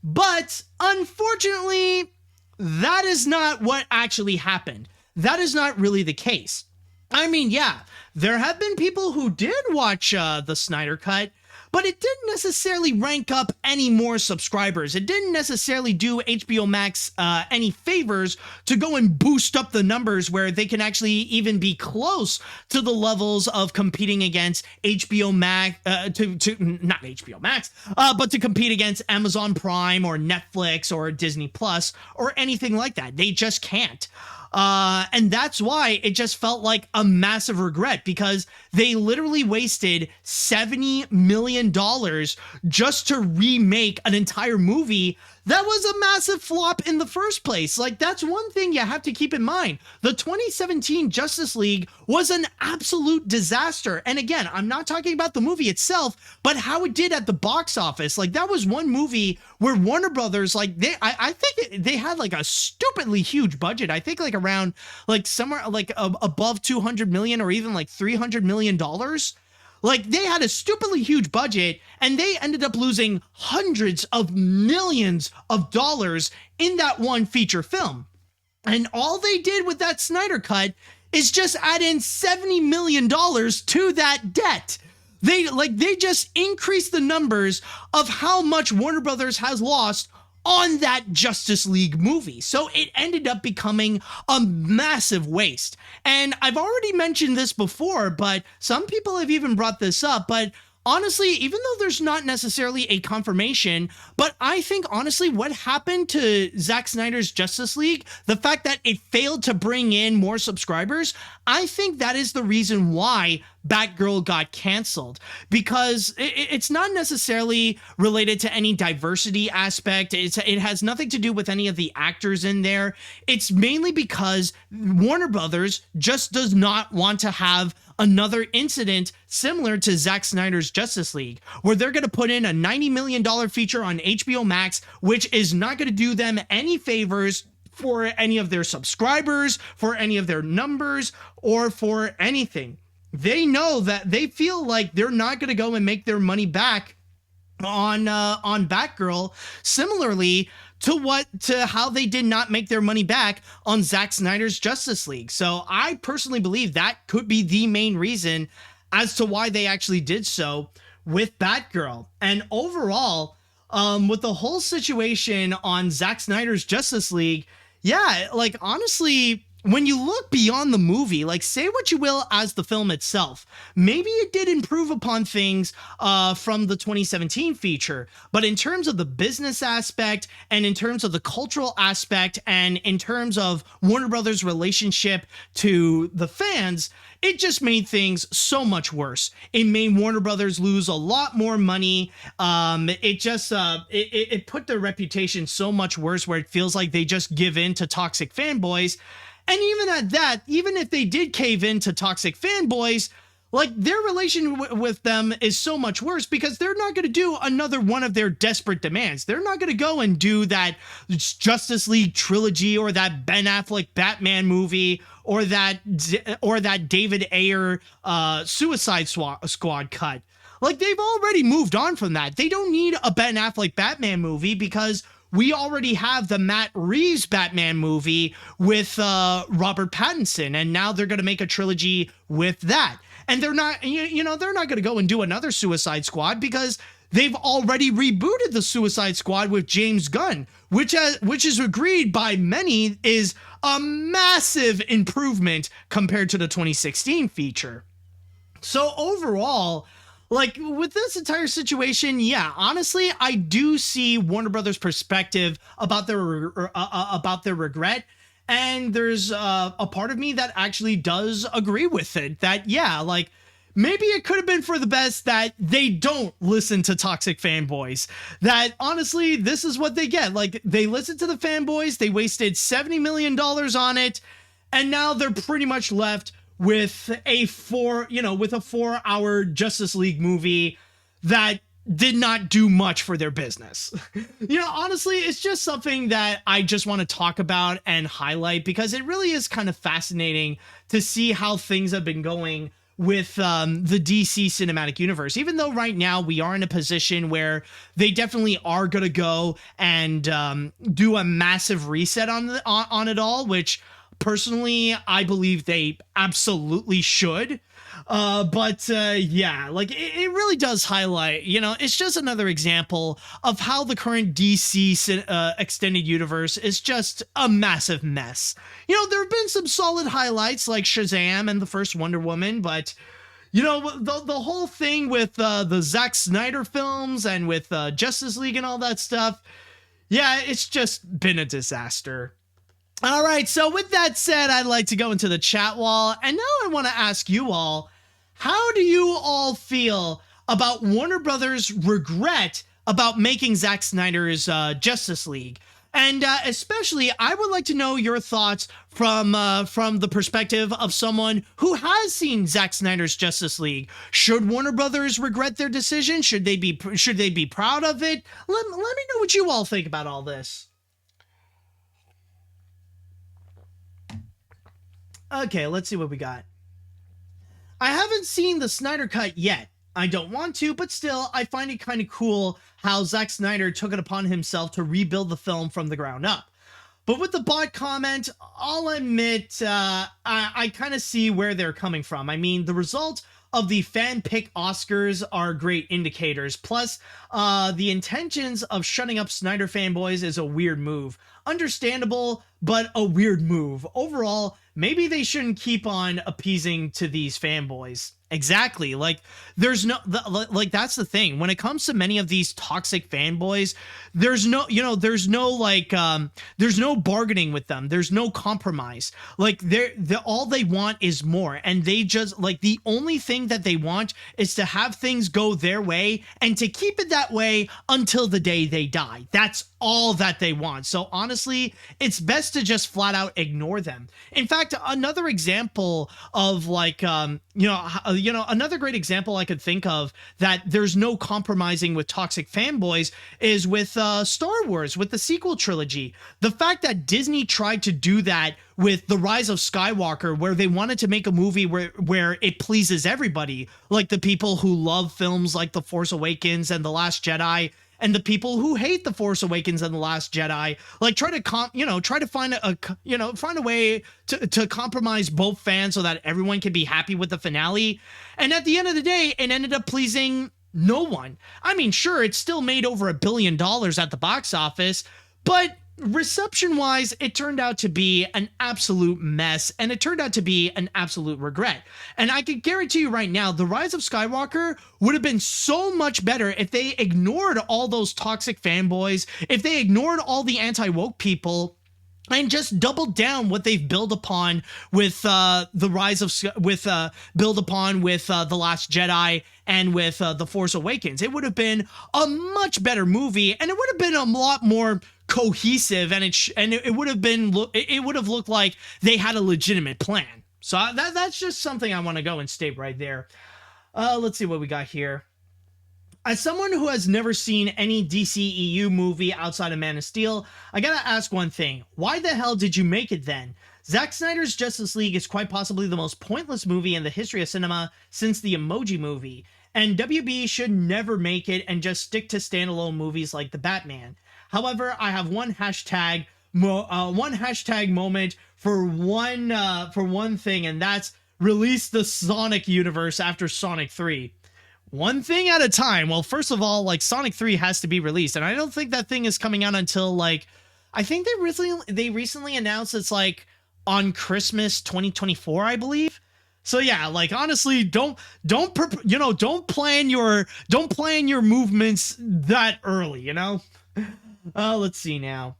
But unfortunately, that is not what actually happened. That is not really the case. I mean, yeah, there have been people who did watch the Snyder Cut, but it didn't necessarily rank up any more subscribers. It didn't necessarily do HBO Max any favors to go and boost up the numbers where they can actually even be close to the levels of competing against HBO Max, not HBO Max, but to compete against Amazon Prime or Netflix or Disney Plus or anything like that. They just can't. And that's why it just felt like a massive regret, because they literally wasted $70 million just to remake an entire movie that was a massive flop in the first place. Like, that's one thing you have to keep in mind. The 2017 Justice League was an absolute disaster. And again, I'm not talking about the movie itself, but how it did at the box office. Like, that was one movie where Warner Brothers, like, I think they had like a stupidly huge budget. I think like around like somewhere like above 200 million or even like $300 million. Like, they had a stupidly huge budget, and they ended up losing hundreds of millions of dollars in that one feature film. And all they did with that Snyder Cut is just add in $70 million to that debt. They just increased the numbers of how much Warner Brothers has lost on that Justice League movie. So it ended up becoming a massive waste. And I've already mentioned this before, but some people have even brought this up, but honestly, even though there's not necessarily a confirmation, but I think honestly what happened to Zack Snyder's Justice League, the fact that it failed to bring in more subscribers, I think that is the reason why Batgirl got canceled, because it's not necessarily related to any diversity aspect. It has nothing to do with any of the actors in there. It's mainly because Warner Brothers just does not want to have another incident similar to Zack Snyder's Justice League, where they're going to put in a $90 million feature on HBO Max, which is not going to do them any favors for any of their subscribers, for any of their numbers, or for anything. They know that they feel like they're not going to go and make their money back on Batgirl, similarly to how they did not make their money back on Zack Snyder's Justice League. So I personally believe that could be the main reason as to why they actually did so with Batgirl. And overall, with the whole situation on Zack Snyder's Justice League, yeah, like honestly, when you look beyond the movie, like say what you will as the film itself, maybe it did improve upon things from the 2017 feature, but in terms of the business aspect and in terms of the cultural aspect and in terms of Warner Brothers' relationship to the fans, it just made things so much worse. It made Warner Brothers lose a lot more money. It put their reputation so much worse where it feels like they just give in to toxic fanboys. And even at that, even if they did cave in to toxic fanboys, like their relation with them is so much worse because they're not going to do another one of their desperate demands. They're not going to go and do that Justice League trilogy or that Ben Affleck Batman movie or that David Ayer Suicide Squad cut. Like they've already moved on from that. They don't need a Ben Affleck Batman movie because we already have the Matt Reeves Batman movie with Robert Pattinson, and now they're going to make a trilogy with that. And they're not, they're not going to go and do another Suicide Squad because they've already rebooted the Suicide Squad with James Gunn, which is agreed by many is a massive improvement compared to the 2016 feature. So overall, like with this entire situation, yeah, honestly, I do see Warner Brothers' perspective about their regret. And there's a part of me that actually does agree with it, that, yeah, like maybe it could have been for the best that they don't listen to toxic fanboys, that honestly, this is what they get. Like they listened to the fanboys, they wasted $70 million on it. And now they're pretty much left with a 4-hour Justice League movie that did not do much for their business. Honestly, it's just something that I just want to talk about and highlight because it really is kind of fascinating to see how things have been going with the DC cinematic universe, even though right now we are in a position where they definitely are going to go and do a massive reset on it all, which personally, I believe they absolutely should. Yeah, like it really does highlight, it's just another example of how the current DC extended universe is just a massive mess. There have been some solid highlights like Shazam and the first Wonder Woman, but the whole thing with the Zack Snyder films and with Justice League and all that stuff, yeah, it's just been a disaster. All right, so with that said, I'd like to go into the chat wall, and now I want to ask you all, how do you all feel about Warner Brothers' regret about making Zack Snyder's Justice League? And especially, I would like to know your thoughts from the perspective of someone who has seen Zack Snyder's Justice League. Should Warner Brothers regret their decision? Should they be proud of it? Let me know what you all think about all this. Okay, let's see what we got. I haven't seen the Snyder Cut yet. I don't want to, but still, I find it kind of cool how Zack Snyder took it upon himself to rebuild the film from the ground up. But with the bot comment, I'll admit, I kind of see where they're coming from. I mean, the result of the fan pick Oscars are great indicators. Plus, the intentions of shutting up Snyder fanboys is a weird move. Understandable, but a weird move. Overall, maybe they shouldn't keep on appeasing to these fanboys. Exactly. Like, there's no, that's the thing. When it comes to many of these toxic fanboys, there's no bargaining with them. There's no compromise. Like, all they want is more. And they just, like, the only thing that they want is to have things go their way and to keep it that way until the day they die. That's all that they want. So honestly, honestly, it's best to just flat out ignore them. In fact, another example of another great example I could think of that there's no compromising with toxic fanboys is with Star Wars, with the sequel trilogy. The fact that Disney tried to do that with The Rise of Skywalker, where they wanted to make a movie where it pleases everybody, like the people who love films like The Force Awakens and The Last Jedi, and the people who hate The Force Awakens and The Last Jedi, like try to find a way to compromise both fans so that everyone can be happy with the finale. And at the end of the day, it ended up pleasing no one. I mean, sure, it still made over $1 billion at the box office, but reception-wise, it turned out to be an absolute mess, and it turned out to be an absolute regret. And I can guarantee you right now, The Rise of Skywalker would have been so much better if they ignored all those toxic fanboys, if they ignored all the anti-woke people, and just doubled down what they've built upon with The Last Jedi and with The Force Awakens. It would have been a much better movie, and it would have been a lot more cohesive, and it would have looked like they had a legitimate plan. So that's just something I want to go and state right there. Let's see what we got here. As someone who has never seen any DCEU movie outside of Man of Steel, I gotta ask one thing. Why the hell did you make it then? Zack Snyder's Justice League is quite possibly the most pointless movie in the history of cinema since the Emoji Movie, and WB should never make it and just stick to standalone movies like The Batman. However, I have one hashtag moment for one thing, and that's release the Sonic universe after Sonic 3. One thing at a time. Well, first of all, like, Sonic 3 has to be released, and I don't think that thing is coming out until, like, I think they recently announced it's like on Christmas 2024, I believe. So yeah, like, honestly, don't plan your movements that early, you know? Let's see now.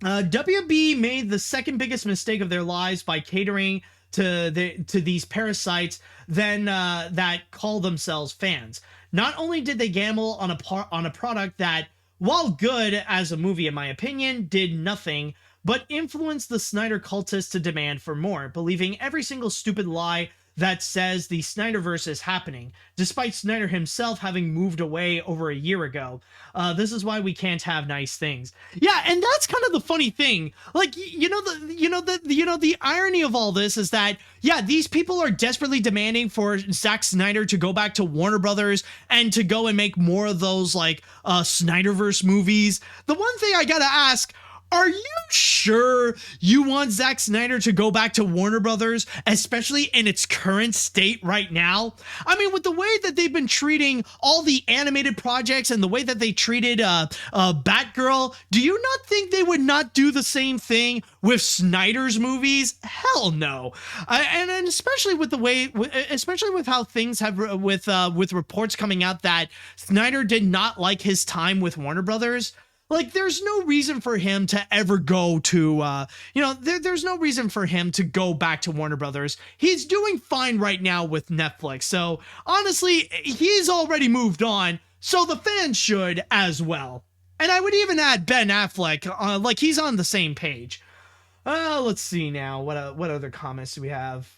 WB made the second biggest mistake of their lives by catering to these parasites that call themselves fans. Not only did they gamble on a product that, while good as a movie in my opinion, did nothing but influence the Snyder cultists to demand for more, believing every single stupid lie that says the Snyderverse is happening, despite Snyder himself having moved away over a year ago. This is why we can't have nice things. Yeah, and that's kind of the funny thing. Like, the irony of all this is that, yeah, these people are desperately demanding for Zack Snyder to go back to Warner Brothers and to go and make more of those, like, Snyderverse movies. The one thing I gotta ask, are you sure you want Zack Snyder to go back to Warner Brothers, especially in its current state right now? I mean, with the way that they've been treating all the animated projects and the way that they treated Batgirl, do you not think they would not do the same thing with Snyder's movies? Hell no. And especially with the way, especially with how things have, with reports coming out that Snyder did not like his time with Warner Brothers. Like, there's no reason for him to ever go to, there's no reason for him to go back to Warner Brothers. He's doing fine right now with Netflix. So, honestly, he's already moved on, so the fans should as well. And I would even add Ben Affleck, like, he's on the same page. Let's see now. What other comments do we have?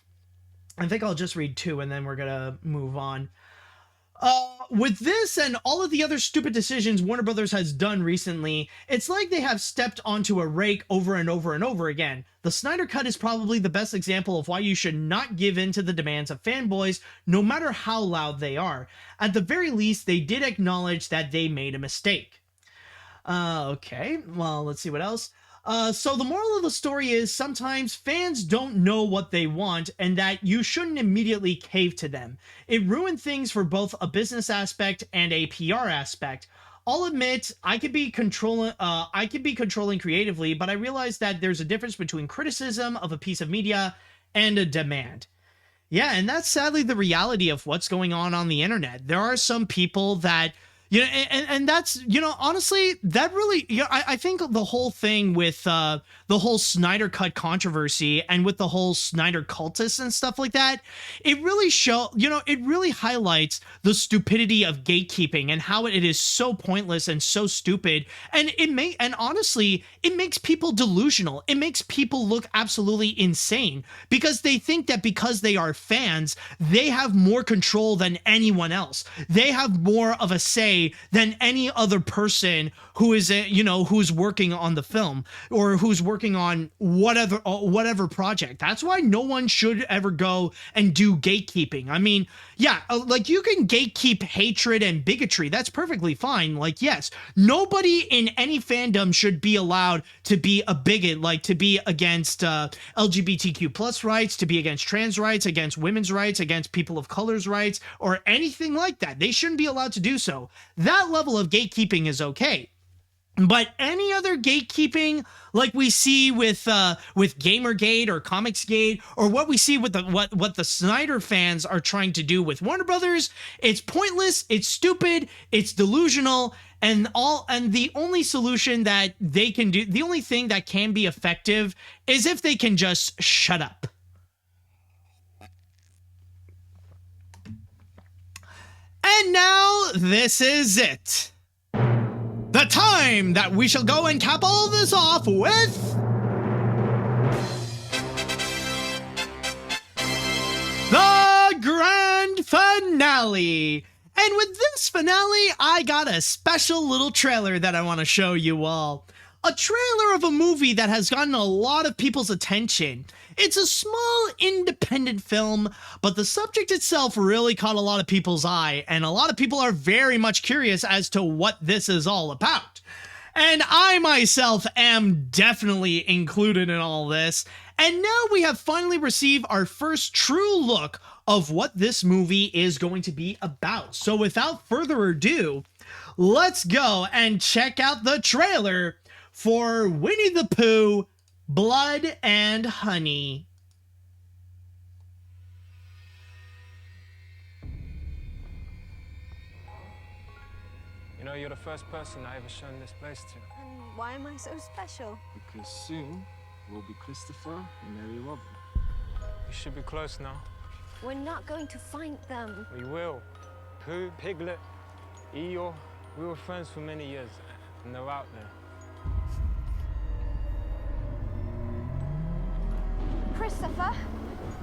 I think I'll just read 2 and then we're gonna move on. With this and all of the other stupid decisions Warner Brothers has done recently, it's like they have stepped onto a rake over and over and over again. The Snyder Cut is probably the best example of why you should not give in to the demands of fanboys, no matter how loud they are. At the very least, they did acknowledge that they made a mistake. Okay, well, let's see what else. So the moral of the story is sometimes fans don't know what they want and that you shouldn't immediately cave to them. It ruined things for both a business aspect and a PR aspect. I'll admit I could be controlling creatively, but I realize that there's a difference between criticism of a piece of media and a demand. Yeah, and that's sadly the reality of what's going on the internet. There are some people that, You know, and that's, you know, honestly, that really, you know, I think the whole thing with the whole Snyder Cut controversy and with the whole Snyder cultists and stuff like that, it really it really highlights the stupidity of gatekeeping and how it is so pointless and so stupid. And honestly, it makes people delusional. It makes people look absolutely insane because they think that because they are fans, they have more control than anyone else. They have more of a say than any other person who is, who's working on the film or who's working on whatever project. That's why no one should ever go and do gatekeeping. I mean, yeah, like you can gatekeep hatred and bigotry. That's perfectly fine. Like, yes, nobody in any fandom should be allowed to be a bigot, like to be against LGBTQ plus rights, to be against trans rights, against women's rights, against people of color's rights, or anything like that. They shouldn't be allowed to do so. That level of gatekeeping is okay. But any other gatekeeping, like we see with Gamergate or Comicsgate, or what we see with what the Snyder fans are trying to do with Warner Brothers, it's pointless, it's stupid, it's delusional, and the only solution that they can do, the only thing that can be effective, is if they can just shut up. And now this is it. The time that we shall go and cap all this off with the grand finale. And with this finale, I got a special little trailer that I want to show you all. A trailer of a movie that has gotten a lot of people's attention. It's a small independent film, but the subject itself really caught a lot of people's eye, and a lot of people are very much curious as to what this is all about. And I myself am definitely included in all this, and now we have finally received our first true look of what this movie is going to be about. So without further ado, let's go and check out the trailer for Winnie the Pooh, Blood and Honey. You know, you're the first person I ever shown this place to. And why am I so special? Because soon we'll be Christopher and Mary Robin. You should be close now. We're not going to find them. We will. Pooh, Piglet, Eeyore, we were friends for many years, and they're out there. Christopher,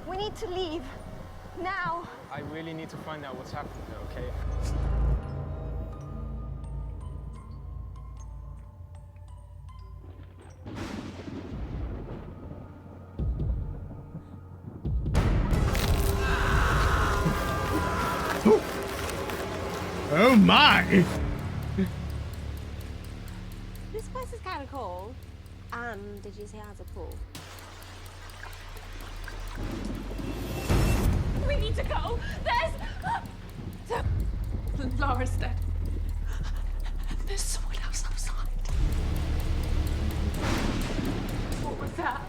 we need to leave. Now. I really need to find out what's happened there, okay? Oh my! This place is kind of cool. Did you say it has a pool? We need to go. Laura's dead. There's someone else outside. What was that?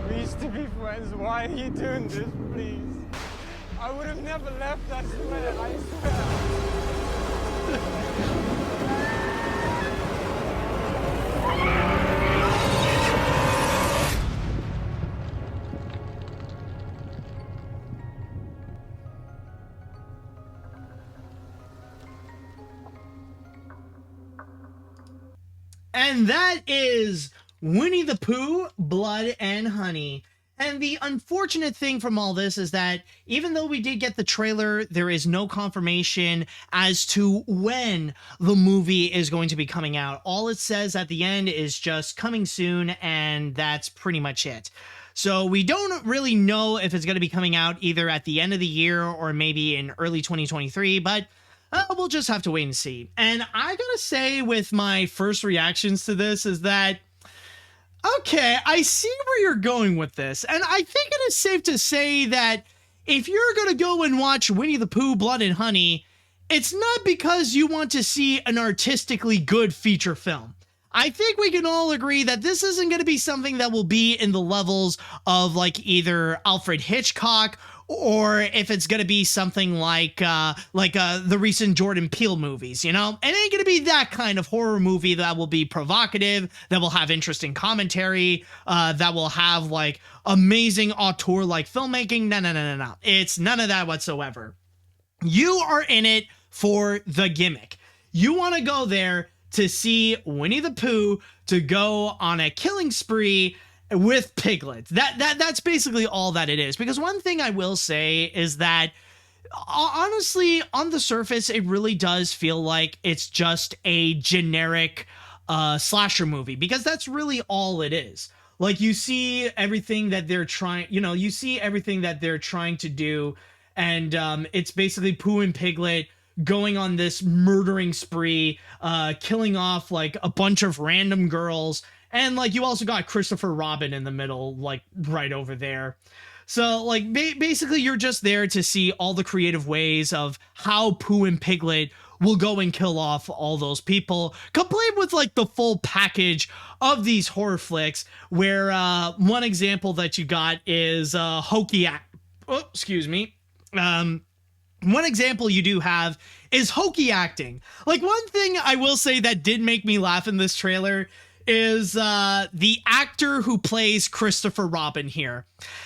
We used to be friends. Why are you doing this, please? I would have never left, I swear, I swear. And that is Winnie the Pooh, Blood and Honey. And the unfortunate thing from all this is that even though we did get the trailer, there is no confirmation as to when the movie is going to be coming out. All it says at the end is just coming soon, and that's pretty much it. So we don't really know if it's going to be coming out either at the end of the year or maybe in early 2023, but we'll just have to wait and see. And I gotta say, with my first reactions to this is that, okay, I see where you're going with this, and I think it is safe to say that if you're going to go and watch Winnie the Pooh, Blood and Honey, it's not because you want to see an artistically good feature film. I think we can all agree that this isn't going to be something that will be in the levels of like either Alfred Hitchcock, or if it's going to be something like the recent Jordan Peele movies, you know? It ain't going to be that kind of horror movie that will be provocative, that will have interesting commentary, that will have like amazing auteur-like filmmaking. No. It's none of that whatsoever. You are in it for the gimmick. You want to go there to see Winnie the Pooh to go on a killing spree with piglets. That's basically all that it is. Because one thing I will say is that honestly, on the surface, it really does feel like it's just a generic slasher movie, because that's really all it is. Like, you see everything that they're trying, you see everything that they're trying to do, and it's basically Pooh and Piglet going on this murdering spree, killing off like a bunch of random girls. And like, you also got Christopher Robin in the middle, like right over there. So like basically you're just there to see all the creative ways of how Pooh and Piglet will go and kill off all those people, complete with like the full package of these horror flicks, where one example that you got is one example you do have is hokey acting. Like, one thing I will say that did make me laugh in this trailer is the actor who plays Christopher Robin here.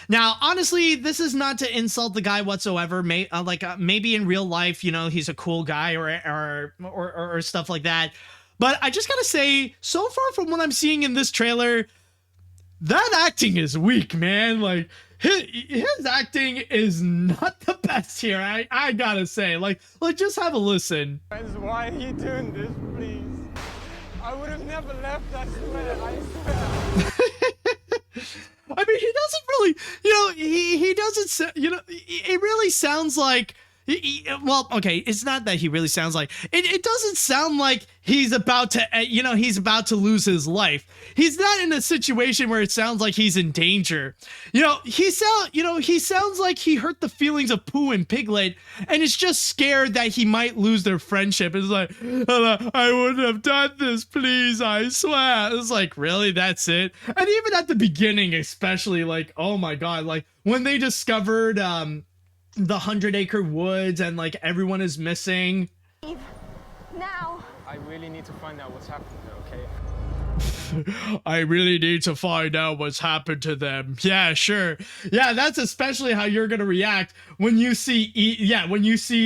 Now, honestly, this is not to insult the guy whatsoever. Maybe in real life, he's a cool guy or stuff like that. But I just gotta say, so far from what I'm seeing in this trailer, that acting is weak, man. Like, his acting is not the best here. I gotta say, like just have a listen. Friends, why are you doing this, please? I would have never left, I swear. I mean, he doesn't really, he doesn't, it really sounds like, well, okay, it's not that he really sounds like, it doesn't sound like he's about to lose his life. He's not in a situation where it sounds like he's in danger. He sounds like he hurt the feelings of Pooh and Piglet and is just scared that he might lose their friendship. It's like, I wouldn't have done this, please, I swear. It's like, really, that's it? And even at the beginning, especially, like, oh my God, like when they discovered, the 100-acre woods and like everyone is missing. Now. I really need to find out what's happened there, okay? I really need to find out what's happened to them. Yeah, sure. Yeah, that's especially how you're gonna react when you see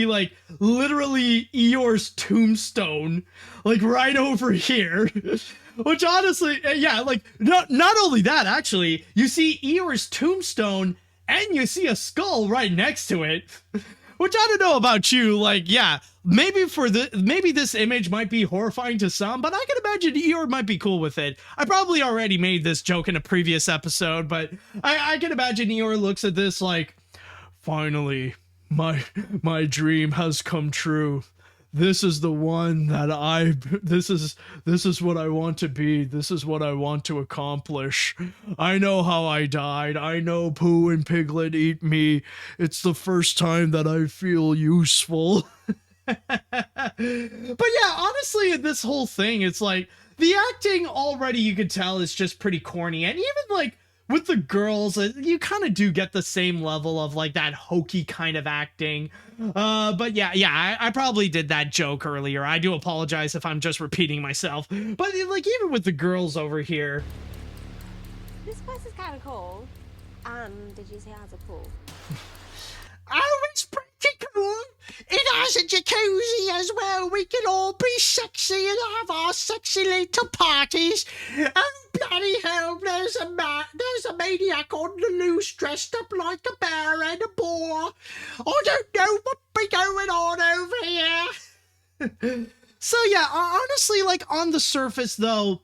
like literally Eeyore's tombstone like right over here. Which honestly, yeah, like not only that, actually, you see Eeyore's tombstone and you see a skull right next to it. Which I don't know about you, like, yeah, maybe this image might be horrifying to some, but I can imagine Eeyore might be cool with it. I probably already made this joke in a previous episode, but I can imagine Eeyore looks at this like, finally, my dream has come true. This is the one that this is what I want to be. This is what I want to accomplish. I know how I died. I know Pooh and Piglet eat me. It's the first time that I feel useful. But yeah, honestly, in this whole thing, it's like the acting already, you could tell, is just pretty corny. And even like with the girls, you kind of do get the same level of like that hokey kind of acting. But yeah, I probably did that joke earlier. I do apologize if I'm just repeating myself. But like, even with the girls over here. This place is kind of cool. Did you say it has a pool? Oh, it's pretty cool. It has a jacuzzi as well. We can all be sexy and have our sexy little parties. Oh, bloody hell, there's a maniac on the loose dressed up like a bear and a boar. I don't know what be going on over here. So yeah, honestly, like on the surface though,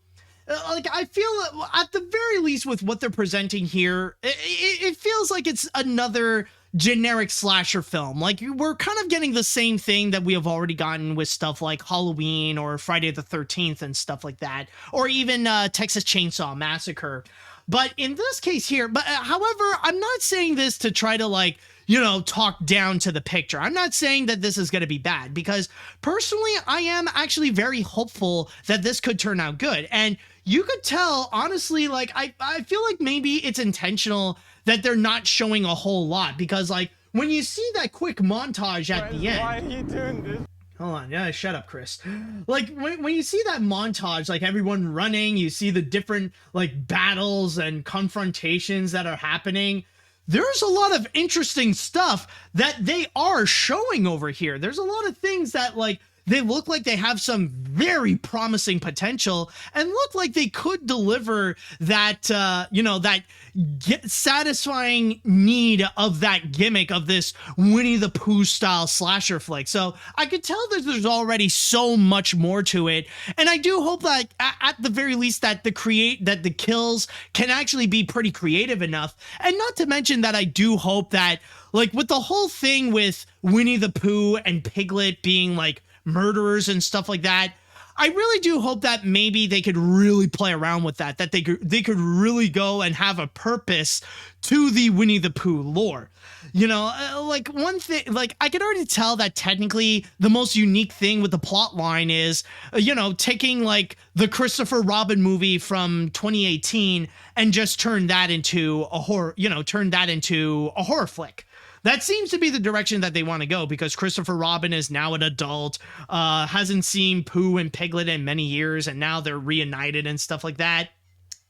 like I feel at the very least with what they're presenting here, it feels like it's another generic slasher film. Like, we're kind of getting the same thing that we have already gotten with stuff like Halloween or Friday the 13th and stuff like that, or even Texas Chainsaw Massacre. But in this case here, however, I'm not saying this to try to like, talk down to the picture. I'm not saying that this is going to be bad, because personally, I am actually very hopeful that this could turn out good. And you could tell, honestly, like, I feel like maybe it's intentional that they're not showing a whole lot, because, like, when you see that quick montage at the end. Why are you doing this? Hold on, yeah, shut up, Chris. Like, when you see that montage, like, everyone running, you see the different, like, battles and confrontations that are happening, there's a lot of interesting stuff that they are showing over here. There's a lot of things that, like, they look like they have some very promising potential and look like they could deliver that, that satisfying need of that gimmick of this Winnie the Pooh style slasher flick. So I could tell that there's already so much more to it. And I do hope that at the very least that the kills can actually be pretty creative enough. And not to mention that I do hope that, like, with the whole thing with Winnie the Pooh and Piglet being, like, murderers and stuff like that, I really do hope that maybe they could really play around with that they could really go and have a purpose to the Winnie the Pooh lore. Like, one thing, like, I could already tell that technically the most unique thing with the plot line is, taking, like, the Christopher Robin movie from 2018 and just turn that into a horror flick. That seems to be the direction that they want to go, because Christopher Robin is now an adult, hasn't seen Pooh and Piglet in many years, and now they're reunited and stuff like that.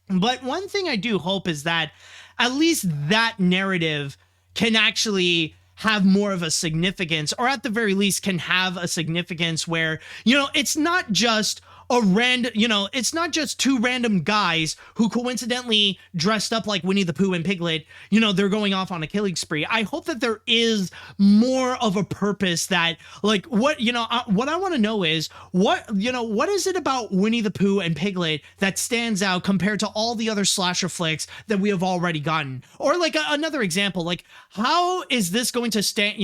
But one thing I do hope is that at least that narrative can actually have more of a significance, or at the very least can have a significance where, it's not just it's not just two random guys who coincidentally dressed up like Winnie the Pooh and Piglet, they're going off on a killing spree. I hope that there is more of a purpose that, like, what I want to know is what is it about Winnie the Pooh and Piglet that stands out compared to all the other slasher flicks that we have already gotten? Or, like, another example, like, how is this going to stand,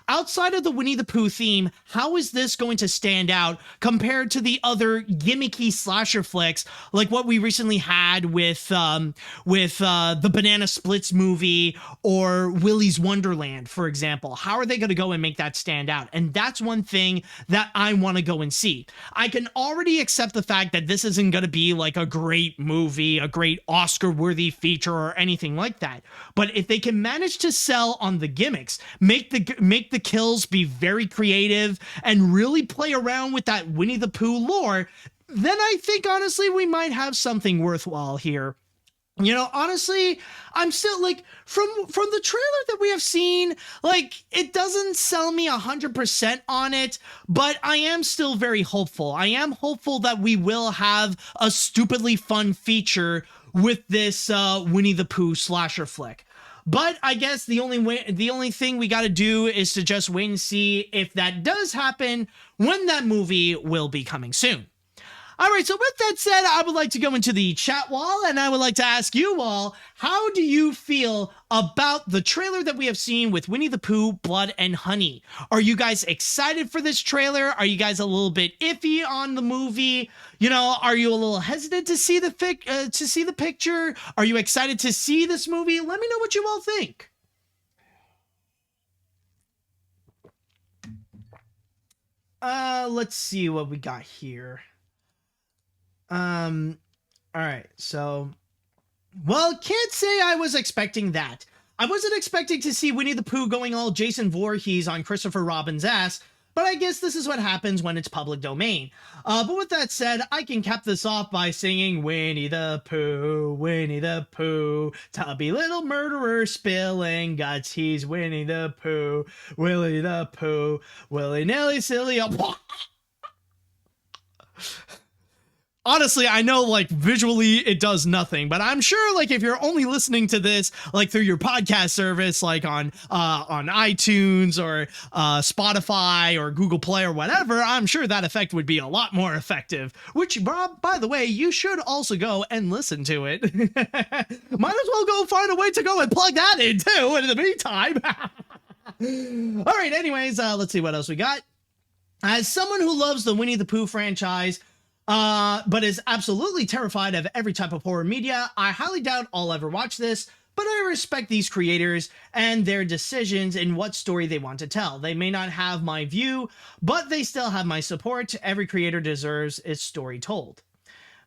outside of the Winnie the Pooh theme, how is this going to stand out compared to the other gimmicky slasher flicks like what we recently had with the Banana Splits movie or Willy's Wonderland, for example? How are they going to go and make that stand out? And that's one thing that I want to go and see. I can already accept the fact that this isn't going to be like a great movie, a great Oscar-worthy feature or anything like that. But if they can manage to sell on the gimmicks, make the kills be very creative and really play around with that Winnie the Pooh lore, then I think, honestly, we might have something worthwhile here. Honestly, I'm still, like, from the trailer that we have seen, like, it doesn't sell me 100% on it, but I am still very hopeful. I am hopeful that we will have a stupidly fun feature with this Winnie the Pooh slasher flick. But I guess the only thing we got to do is to just wait and see if that does happen, when that movie will be coming soon. All right, so with that said, I would like to go into the chat wall, and I would like to ask you all, how do you feel about the trailer that we have seen with Winnie the Pooh, Blood and Honey? Are you guys excited for this trailer? Are you guys a little bit iffy on the movie? Are you a little hesitant to see the picture? Are you excited to see this movie? Let me know what you all think. Let's see what we got here. All right, so, well, can't say I was expecting that. I wasn't expecting to see Winnie the Pooh going all Jason Voorhees on Christopher Robin's ass, but I guess this is what happens when it's public domain. But with that said, I can cap this off by singing Winnie the Pooh, tubby little murderer spilling guts, he's Winnie the Pooh, Willy the Pooh, willy-nilly silly, Honestly, I know, like, visually it does nothing, but I'm sure, like, if you're only listening to this, like, through your podcast service, like on iTunes or Spotify or Google Play or whatever, I'm sure that effect would be a lot more effective, which, by the way, you should also go and listen to it. Might as well go find a way to go and plug that in, too, in the meantime. All right, anyways, let's see what else we got. As someone who loves the Winnie the Pooh franchise, but is absolutely terrified of every type of horror media, I highly doubt I'll ever watch this, but I respect these creators and their decisions in what story they want to tell. They may not have my view, but they still have my support. Every creator deserves its story told.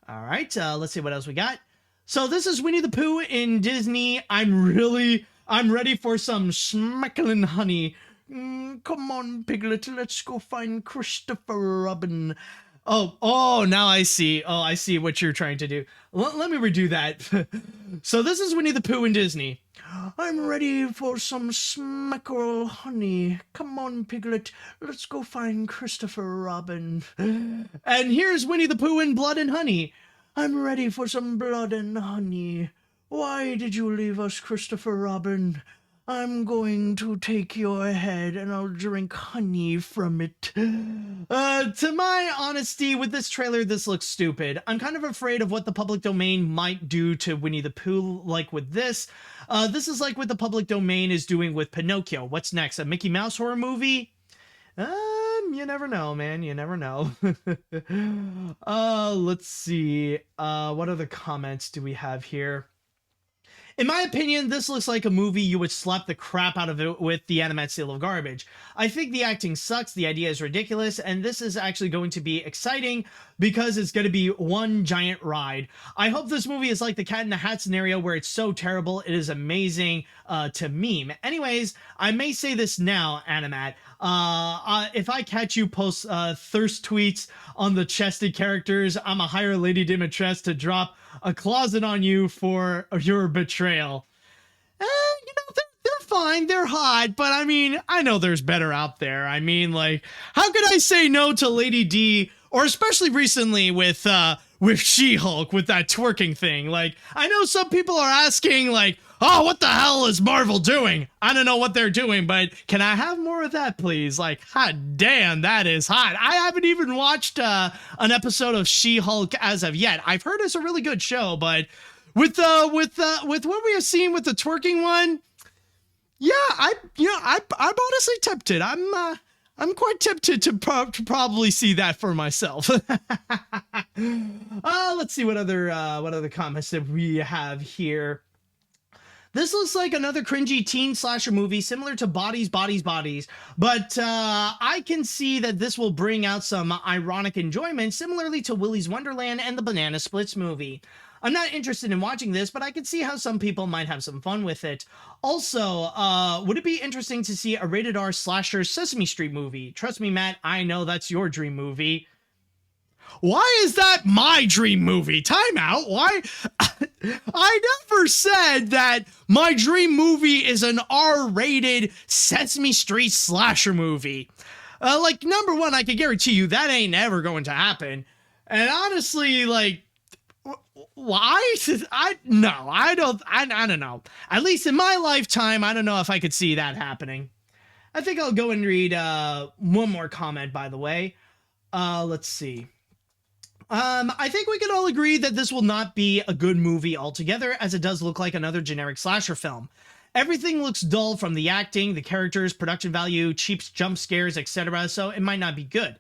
All right, let's see what else we got. So this is Winnie the Pooh in Disney. I'm ready for some smackling honey. Come on, Piglet, let's go find Christopher Robin. Oh, now I see. Oh, I see what you're trying to do. Let me redo that. So this is Winnie the Pooh in Disney. I'm ready for some smackerel honey. Come on, Piglet, let's go find Christopher Robin. And here's Winnie the Pooh in Blood and Honey. I'm ready for some blood and honey. Why did you leave us, Christopher Robin? I'm going to take your head and I'll drink honey from it. To my honesty, with this trailer, this looks stupid. I'm kind of afraid of what the public domain might do to Winnie the Pooh, like with this. This is like what the public domain is doing with Pinocchio. What's next? A Mickey Mouse horror movie? You never know, man. You never know. Let's see. What other comments do we have here? In my opinion, this looks like a movie you would slap the crap out of it with the AniMat's seal of garbage. I think the acting sucks, the idea is ridiculous, and this is actually going to be exciting because it's going to be one giant ride. I hope this movie is like the Cat in the Hat scenario where it's so terrible it is amazing to meme. Anyways, I may say this now, AniMat. If I catch you post thirst tweets on the chested characters, I'm a hire Lady Dimitrescu to drop a closet on you for your betrayal. They're fine, they're hot, but I mean, I know there's better out there. I mean, like, how could I say no to Lady D, or especially recently with She-Hulk, with that twerking thing? Like, I know some people are asking, like, oh, what the hell is Marvel doing? I don't know what they're doing, but can I have more of that, please? Like, hot damn, that is hot. I haven't even watched an episode of She-Hulk as of yet. I've heard it's a really good show, but with what we have seen with the twerking one, yeah, I'm honestly tempted. I'm quite tempted to probably see that for myself. Let's see what other comments that we have here. This looks like another cringy teen slasher movie similar to Bodies, but I can see that this will bring out some ironic enjoyment similarly to Willy's Wonderland and the Banana Splits movie. I'm not interested in watching this, but I can see how some people might have some fun with it. Also, would it be interesting to see a rated R slasher Sesame Street movie? Trust me, Matt, I know that's your dream movie. Why is that my dream movie? Time out. Why? I never said that my dream movie is an R-rated Sesame Street slasher movie. Like, number one, I can guarantee you that ain't ever going to happen. And honestly, like, why? I don't know. At least in my lifetime, I don't know if I could see that happening. I think I'll go and read one more comment, by the way. Let's see. I think we can all agree that this will not be a good movie altogether, as it does look like another generic slasher film. Everything looks dull, from the acting, the characters, production value, cheap jump scares, etc., so it might not be good.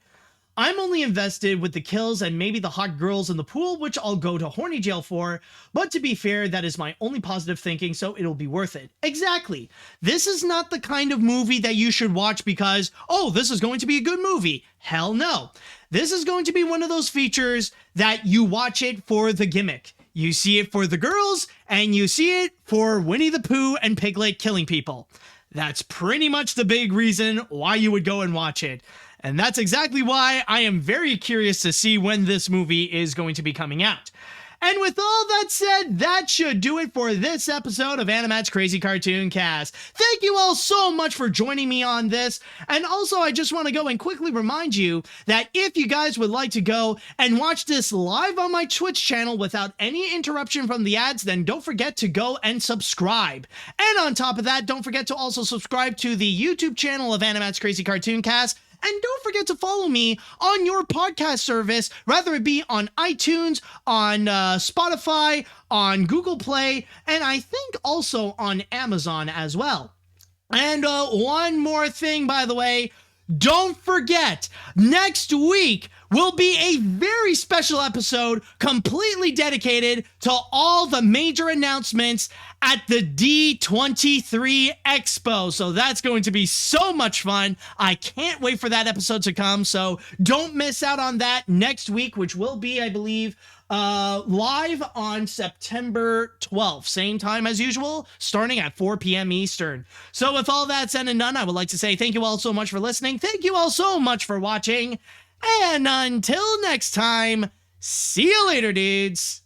I'm only invested with the kills and maybe the hot girls in the pool, which I'll go to horny jail for, but to be fair, that is my only positive thinking, so it'll be worth it. Exactly. This is not the kind of movie that you should watch because, oh, this is going to be a good movie. Hell no. This is going to be one of those features that you watch it for the gimmick. You see it for the girls, and you see it for Winnie the Pooh and Piglet killing people. That's pretty much the big reason why you would go and watch it. And that's exactly why I am very curious to see when this movie is going to be coming out. And with all that said, that should do it for this episode of AniMat's Crazy Cartoon Cast. Thank you all so much for joining me on this. And also, I just want to go and quickly remind you that if you guys would like to go and watch this live on my Twitch channel without any interruption from the ads, then don't forget to go and subscribe. And on top of that, don't forget to also subscribe to the YouTube channel of AniMat's Crazy Cartoon Cast. And don't forget to follow me on your podcast service, whether it be on iTunes, on Spotify, on Google Play, and I think also on Amazon as well. And one more thing, by the way, don't forget, next week will be a very special episode completely dedicated to all the major announcements at the D23 Expo. So that's going to be so much fun. I can't wait for that episode to come. So don't miss out on that next week, which will be, I believe, live on September 12th, same time as usual, starting at 4 p.m. Eastern. So with all that said and done, I would like to say thank you all so much for listening. Thank you all so much for watching. And until next time, see you later, dudes.